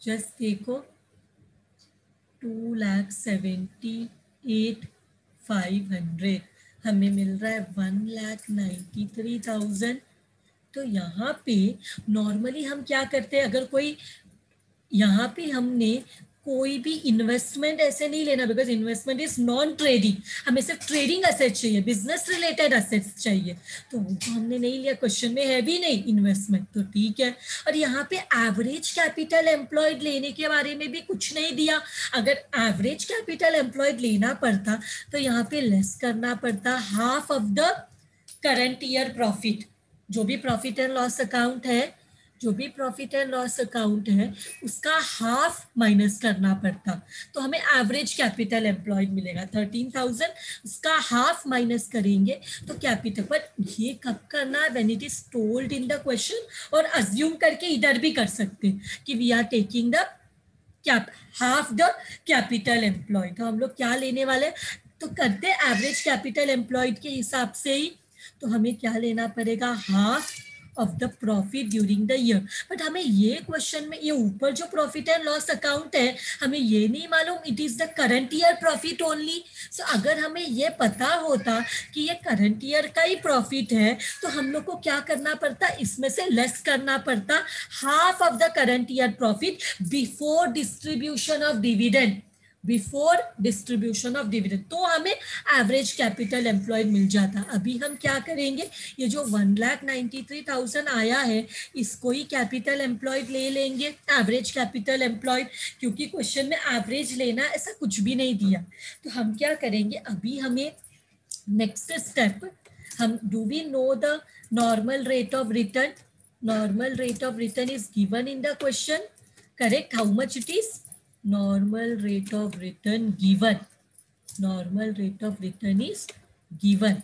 just देखो 2,78,500, हमें मिल रहा है 1,93,000। तो यहाँ पे नॉर्मली हम क्या करते हैं, अगर कोई यहाँ पे हमने कोई भी इन्वेस्टमेंट ऐसे नहीं लेना, because investment is non trading, हमें सिर्फ ट्रेडिंग असेट चाहिए, बिजनेस रिलेटेड असेट्स चाहिए, तो वो तो हमने नहीं लिया, क्वेश्चन में है भी नहीं इन्वेस्टमेंट, तो ठीक है। और यहाँ पे एवरेज कैपिटल एम्प्लॉयड लेने के बारे में भी कुछ नहीं दिया, अगर एवरेज कैपिटल एम्प्लॉयड लेना पड़ता तो यहाँ पे लेस करना पड़ता half of the current year profit, जो भी प्रॉफिट एंड लॉस अकाउंट है, जो भी प्रॉफिट एंड लॉस अकाउंट है उसका हाफ माइनस करना पड़ता, तो हमें एवरेज कैपिटल एम्प्लॉयड मिलेगा 13,000, उसका हाफ माइनस करेंगे तो कैपिटल। बट ये कब करना है, when it is told in the question, और अज्यूम करके इधर भी कर सकते हैं कि we are taking the cap half the capital employed. तो हम लोग क्या लेने वाले, तो करते एवरेज कैपिटल एम्प्लॉयड के हिसाब से ही, तो हमें क्या लेना पड़ेगा, half of the profit during the year. But हमें ये क्वेश्चन में, ये ऊपर जो प्रॉफिट एंड लॉस अकाउंट है, हमें ये नहीं मालूम it is the current year profit only. So अगर हमें ये पता होता कि ये करंट ईयर का ही प्रॉफिट है, तो हम लोग को क्या करना पड़ता, इसमें से लेस करना पड़ता half of the current year profit before distribution of dividend, before distribution of dividend, तो हमें एवरेज कैपिटल एम्प्लॉयड मिल जाता। अभी हम क्या करेंगे, ये जो 1,93,000 आया है इसको ही कैपिटल एम्प्लॉयड ले लेंगे, एवरेज कैपिटल एम्प्लॉयड, क्योंकि क्वेश्चन में एवरेज लेना ऐसा कुछ भी नहीं दिया। तो हम क्या करेंगे, अभी हमें नेक्स्ट स्टेप, हम do we know the normal rate of return, normal rate of return is given in the question, correct? How much it is, normal rate of return given, normal rate of return is given,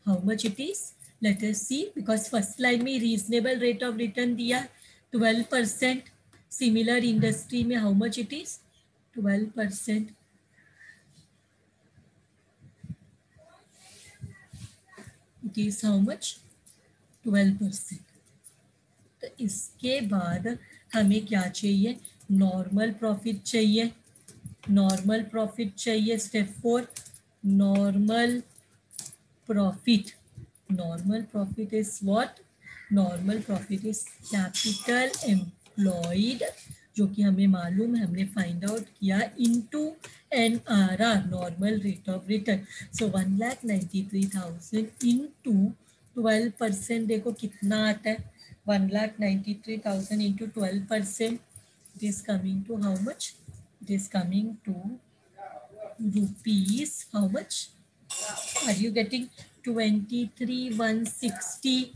how much it is, let us see, because first line में reasonable rate of return दिया 12%, similar industry में how much it is 12%, it is how much 12%। तो इसके बाद हमें क्या चाहिए, normal profit चाहिए, नॉर्मल प्रॉफिट चाहिए, step 4 normal profit, normal profit is what, normal profit is capital employed, जो कि हमें मालूम है, हमने फाइंड आउट किया, into NRR, normal rate of return. So 1,93,000 into 12%, देखो कितना आता है, 1,93,000 into 12%, it is coming to how much? It is coming to rupees, how much are you getting? 23,160,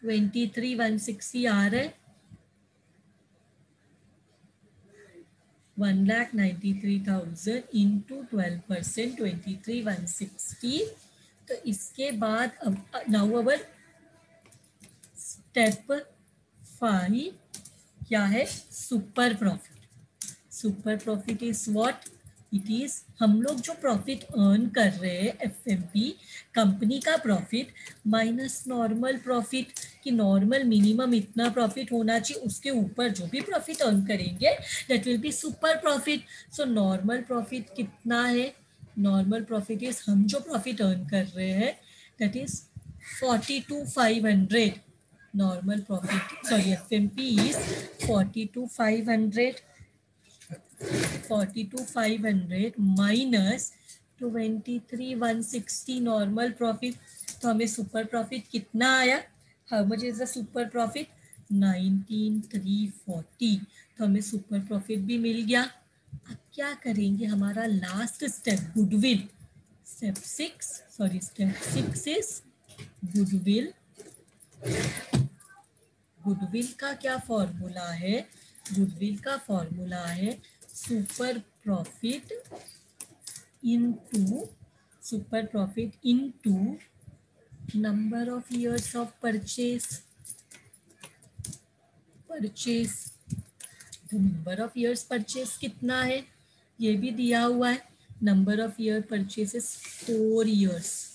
23,160 आ रहा है, 1,93,000 into 12%, 23,160। तो इसके बाद अब नाउ अवर स्टेप 5 क्या है, super profit. Super profit is what, it is हम लोग जो प्रॉफिट अर्न कर रहे हैं एफएमपी कंपनी का प्रॉफिट माइनस नॉर्मल प्रॉफिट, कि नॉर्मल मिनिमम इतना प्रॉफिट होना चाहिए, उसके ऊपर जो भी प्रॉफिट अर्न करेंगे that will be super profit. So normal profit कितना है, नॉर्मल प्रॉफिट इज हम जो प्रॉफिट अर्न कर रहे हैं that is 42,500, normal profit, sorry, FMP is 42,500, 42,500 minus 23,160 normal profit, तो हमें सुपर प्रॉफिट कितना आया, how much is the super profit, 19,340, तो हमें सुपर प्रॉफिट भी मिल गया। अब क्या करेंगे, हमारा last step goodwill, step 6, sorry step 6 is goodwill. Goodwill का क्या फॉर्मूला है, गुडविल का फॉर्मूला है super profit into, super profit into number of years of purchase, purchase, तो नंबर ऑफ इयर्स परचेज कितना है ये भी दिया हुआ है, number of year purchase is 4 years,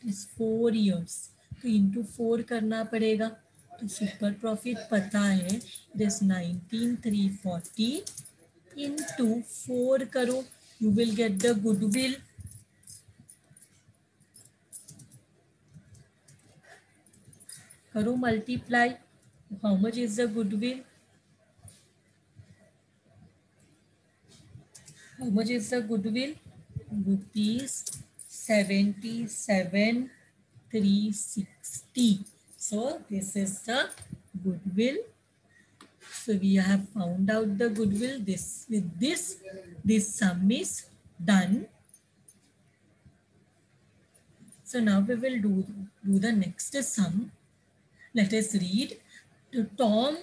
is 4 years, तो इंटू 4 करना पड़ेगा। तो सुपर प्रॉफिट पता है, दिस 19,340 इंटू 4 करो, you will get the goodwill, करो multiply, how much is the goodwill, how much is the goodwill, rupees 77,360, so this is the goodwill. So we have found out the goodwill, this with this sum is done, So now we will do the next sum. Let us read. The Tom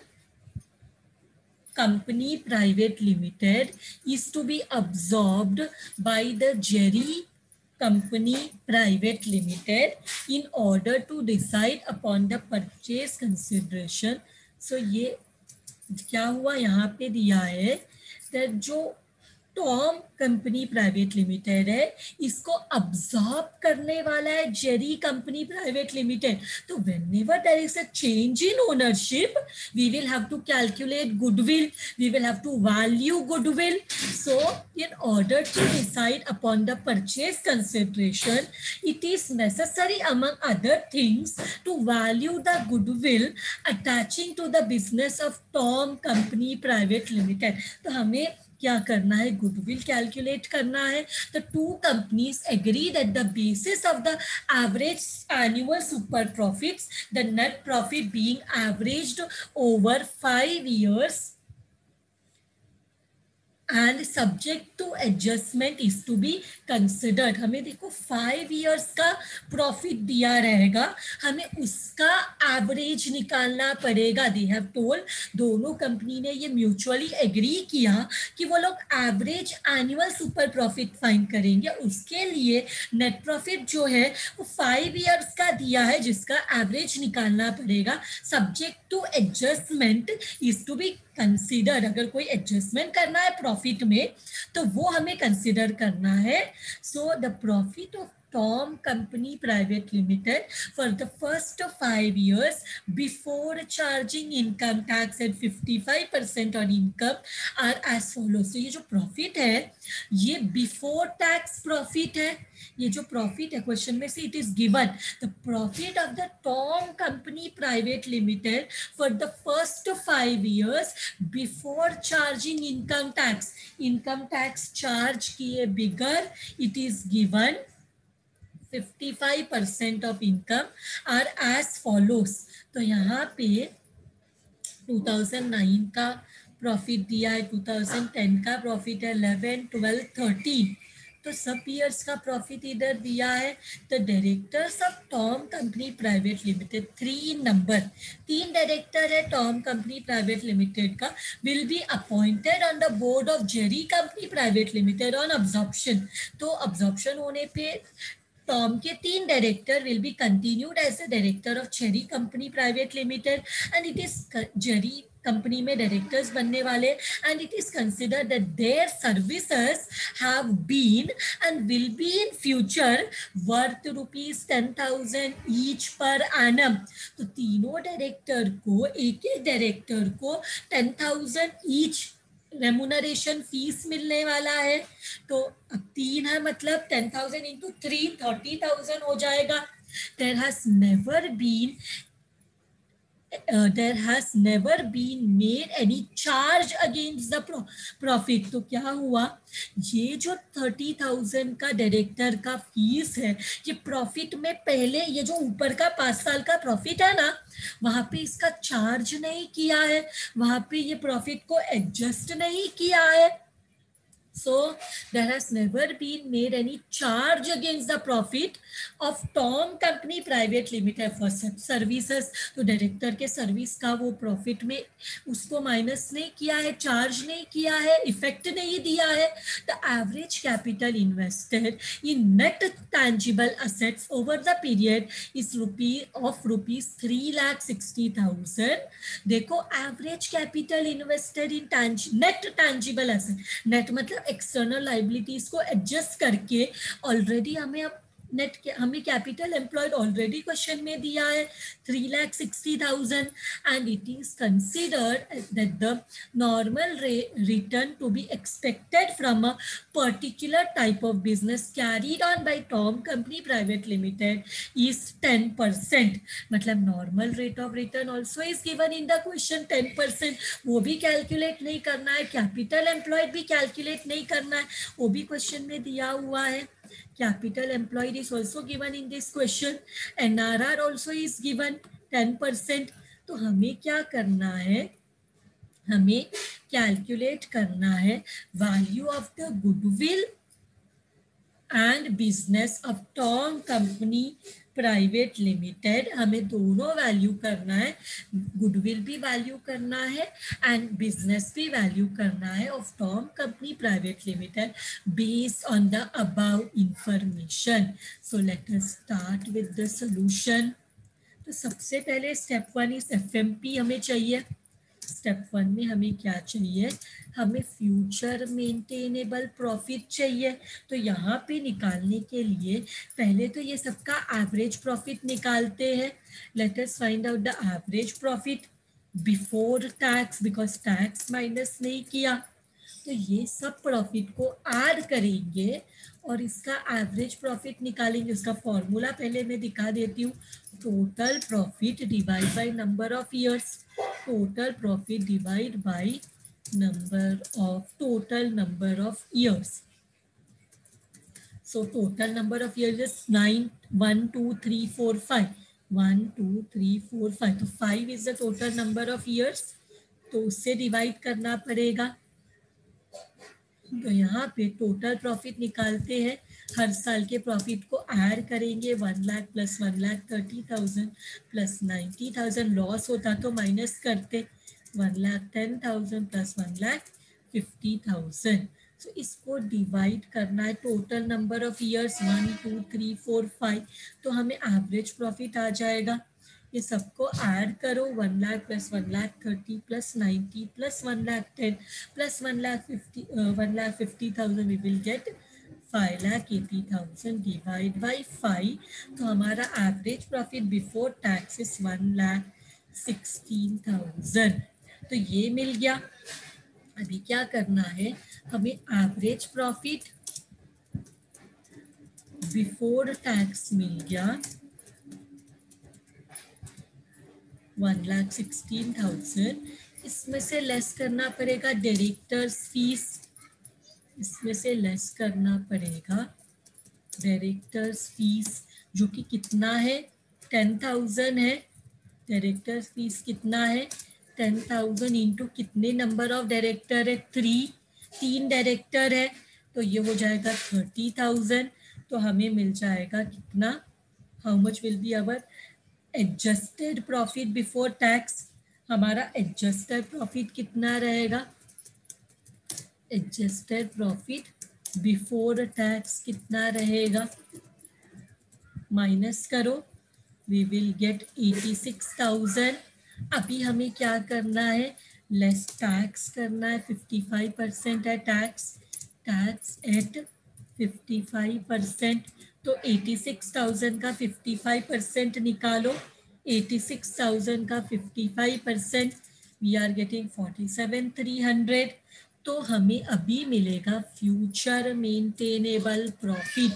Company Private Limited is to be absorbed by the Jerry Company Private Limited in order to decide upon the purchase consideration. So ये क्या हुआ, यहाँ पे दिया है that जो Tom company private limited है इसको अब्सॉर्ब करने वाला है जेरी कंपनी प्राइवेट लिमिटेड. तो whenever there is a change in ownership we will have to calculate goodwill, we will have to value goodwill. So in order to decide upon the purchase consideration it is necessary among other things to value the goodwill attaching to the business of Tom Company Private Limited. तो हमें क्या करना है, goodwill calculate करना है. The two companies agree that the basis of the average annual super profits the net profit being averaged over 5 years and subject to adjustment is to be considered. हमें देखो 5 years का profit दिया रहेगा, हमें उसका average निकालना पड़ेगा. They have told, दोनों कंपनी ने ये म्यूचुअली एग्री किया कि वो लोग average annual super profit find करेंगे. उसके लिए नेट प्रॉफिट जो है वो 5 years का दिया है जिसका एवरेज निकालना पड़ेगा. Subject to adjustment is to be consider. अगर कोई एडजस्टमेंट करना है प्रॉफिट में तो वो हमें कंसीडर करना है. So the profit of Tom Company Private Limited for the first 5 years before charging income tax at 55% on income are as follows. तो ये जो प्रॉफिट है ये बिफोर टैक्स प्रॉफिट है. ये जो प्रॉफिट है क्वेश्चन में से it is given the profit of the Tom company private limited for the first 5 years before charging income tax. Income tax charge किए बिगर it is given 55% of income are as follows. तो यहाँ पे 2009 का profit दिया है, 2010 का profit है, 11, 12, 13. तो सब ईयर्स का प्रॉफिट इधर दिया है. The directors of Tom company private limited 3 in number, 3 director है टॉम कंपनी प्राइवेट लिमिटेड का, will be appointed on the board of Jerry company private limited on absorption. तो अब्जॉर्प्शन होने पे टॉम के 3 director will be continued as the director of Jerry company private limited and it is Jerry company में directors बनने वाले and it is considered that their services have been and will be in future worth ₹10,000 each per annum. तो तीनों director को, एक एक director को 10,000 each remuneration fees मिलने वाला है. तो अब 3 है मतलब 10,000 इंटू 3 30,000 हो जाएगा. There has never been made any charge against the profit. तो क्या हुआ, ये जो 30,000 का डायरेक्टर का फीस है ये प्रॉफिट में पहले ये जो ऊपर का 5 साल का प्रॉफिट है ना वहां पे इसका चार्ज नहीं किया है, वहां पे ये प्रॉफिट को एडजस्ट नहीं किया है. So there has never been made any charge against the profit of Tom Company Private Limited for such services. तो डायरेक्टर के सर्विस का वो प्रॉफिट में उसको माइनस नहीं किया है, चार्ज नहीं किया है, इफेक्ट नहीं दिया है. The average capital invested in net tangible assets over the period is ₹3,60,000. देखो average capital invested in net tangible asset, net मतलब एक्सटर्नल लाइबिलिटीज को एडजस्ट करके ऑलरेडी हमें अब नेट हमें कैपिटल एम्प्लॉयड ऑलरेडी क्वेश्चन में दिया है 3,60,000 and it is considered that the normal return to be expected from a particular type of business carried on by Tom company private limited is 10%. मतलब normal rate of return also is given in the question 10%. वो भी calculate नहीं करना है, capital employed भी calculate नहीं करना है, वो भी क्वेश्चन में दिया हुआ है. Capital employed is also given in this question. NRR also is given 10%. तो हमें क्या करना है, हमें कैलकुलेट करना है value of the goodwill and business of Tom company private limited, हमें दोनों वैल्यू करना है, गुडविल भी वैल्यू करना है एंड बिजनेस भी वैल्यू करना है of Tom company private limited based on the above information. So let us start with the solution. तो सबसे पहले स्टेप 1 इज एफएमपी हमें चाहिए. स्टेप 1 में हमें क्या चाहिए, हमें फ्यूचर मेंटेनेबल प्रॉफिट चाहिए. तो यहाँ पे निकालने के लिए पहले तो ये सबका एवरेज प्रॉफिट निकालते हैं. Let us find out the average profit before tax, because tax minus नहीं किया. तो ये सब प्रॉफिट को ऐड करेंगे और इसका एवरेज प्रॉफिट निकालेंगे. उसका फॉर्मूला पहले मैं दिखा देती हूँ. Total profit divide by number of years. Total profit divide by total number of years. So total number of years is 9, 1, 2, 3, 4, 5. 1, 2, 3, 4, 5. तो 5 is the total number of years. तो उससे डिवाइड करना पड़ेगा. तो यहाँ पे टोटल प्रॉफिट निकालते हैं. हर साल के प्रॉफिट को ऐड करेंगे. 1 लाख प्लस 1,30,000 प्लस 90,000. लॉस होता तो माइनस करते. 1,10,000 प्लस 1,50,000. तो इसको डिवाइड करना है. Total number of years 1, 2, 3, 4, 5. तो हमें एवरेज प्रॉफिट आ जाएगा. ये सबको ऐड करो. 1 lakh plus 1,30,000 plus 90 plus 1,10,000 plus 1,50,000 we will get 5,80,000 divide by 5. तो हमारा average profit before tax is 1,16,000. तो ये मिल गया. अभी क्या करना है, हमें एवरेज प्रॉफिट बिफोर टैक्स मिल गया 1,16,000. इसमें से लेस करना पड़ेगा डायरेक्टर्स फीस. इसमें से लेस करना पड़ेगा डायरेक्टर्स फीस, जो कि कितना है 10,000 है. डायरेक्टर्स फीस कितना है 10,000 इंटू कितने नंबर ऑफ डायरेक्टर है 3 डायरेक्टर है. तो ये हो जाएगा 30,000. तो हमें मिल जाएगा कितना, how much will be our adjusted profit before tax. हमारा एडजस्टेड प्रॉफिट कितना रहेगा, एडजस्टेड प्रॉफिट बिफोर टैक्स कितना रहेगा, माइनस करो, वी विल गेट 86,000. अभी हमें क्या करना है, लेस टैक्स करना है. 55% है टैक्स. Tax at 55%. तो 86,000 का 55% निकालो. 86,000 का 55%, वी आर गेटिंग 47,300. तो हमें अभी मिलेगा future maintainable profit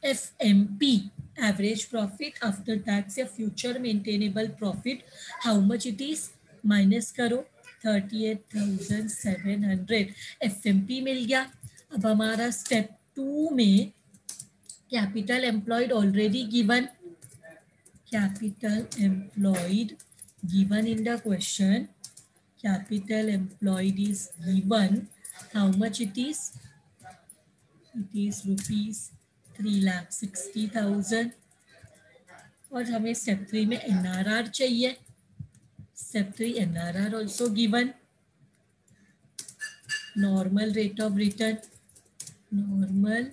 FMP, average profit after tax या future maintainable profit. How much it is, minus करो 38,700. FMP मिल गया. अब हमारा स्टेप 2 में capital employed already given. Capital employed given in the question. Capital employed is given. How much it is? It is rupees 3,60,000. और हमें step 3 में NRR चाहिए. Step 3 NRR also given. Normal rate of return. Normal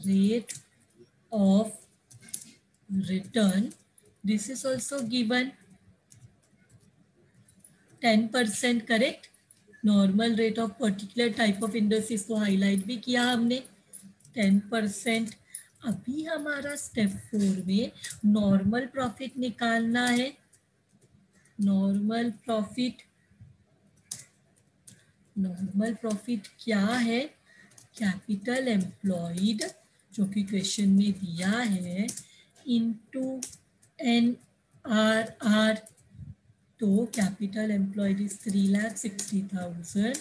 rate of return. This is also given. 10% correct. Normal rate of particular type of industries को highlight भी किया हमने. 10%. अभी हमारा स्टेप 4 में नॉर्मल प्रॉफिट निकालना है. नॉर्मल प्रॉफिट, नॉर्मल प्रॉफिट क्या है, कैपिटल एम्प्लॉयड जो कि क्वेश्चन में दिया है इनटू NRR. तो कैपिटल एम्प्लॉयड इज 3,60,000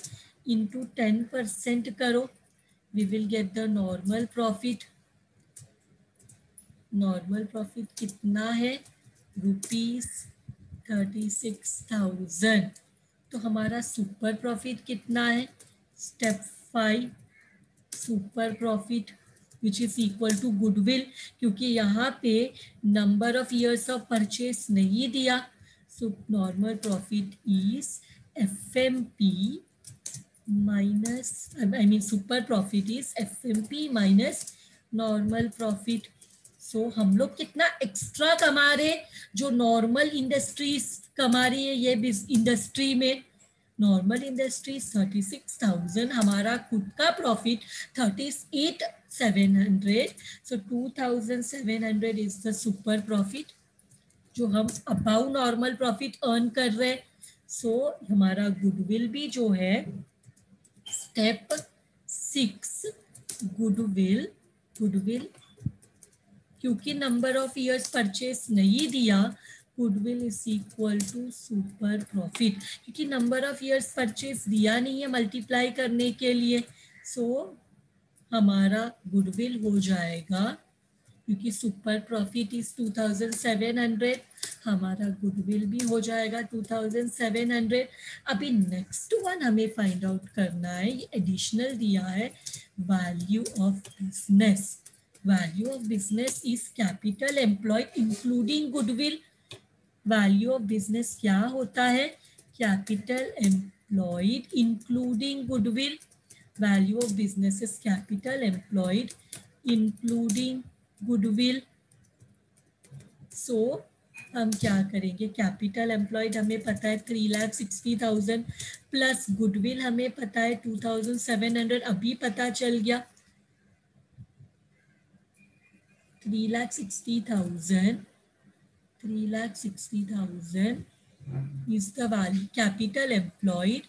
इंटू 10% करो, we will get the normal profit. Normal profit कितना है, ₹36,000. तो हमारा सुपर प्रॉफिट कितना है, step 5 super profit which is equal to goodwill, क्योंकि यहाँ पे number of years of purchase नहीं दिया. So normal profit is FMP minus, I mean super profit is FMP minus normal profit. So हम लोग कितना एक्स्ट्रा कमा रहे हैं जो नॉर्मल इंडस्ट्रीज कमा रही है ये इंडस्ट्री में. नॉर्मल इंडस्ट्रीज 36,000, हमारा खुद का profit 38,700. So 2,700 is the super profit जो हम अबाउ नॉर्मल प्रॉफिट अर्न कर रहे हैं. सो हमारा गुडविल भी जो है स्टेप 6 गुडविल, क्योंकि नंबर ऑफ ईयर्स परचेस नहीं दिया, goodwill is equal to super profit, क्योंकि नंबर ऑफ ईयर्स परचेस दिया नहीं है मल्टीप्लाई करने के लिए. सो हमारा गुडविल हो जाएगा, क्योंकि सुपर प्रॉफिट इज 2,700, हमारा गुडविल भी हो जाएगा 2,700. अभी नेक्स्ट वन हमें फाइंड आउट करना है, ये एडिशनल दिया है value of business. Value of business is capital employed including goodwill. Value of business क्या होता है? Capital employed including goodwill. Value of business is capital employed including goodwill. So हम क्या करेंगे, कैपिटल एम्प्लॉयड हमें पता है 3,60,000 प्लस गुडविल हमें पता है 2,700, अभी पता चल गया 3,60,000 is the value capital employed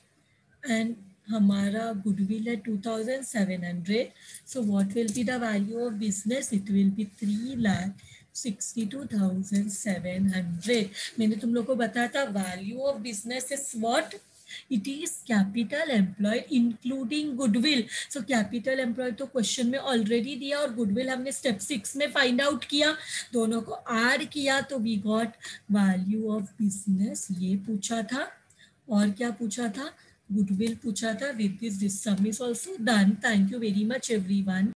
and हमारा गुडविल है 2,700. So what will be the value of business? It will be 3,62,700. मैंने तुम लोग को बताया था value of business is what? It is capital employed including goodwill. So capital employed तो question में ऑलरेडी दिया और गुडविल हमने स्टेप 6 में फाइंड आउट किया, दोनों को ऐड किया तो we got value of business. ये पूछा था और क्या पूछा था? गुडविल पूछा था. With this some is also done. Thank you very much everyone.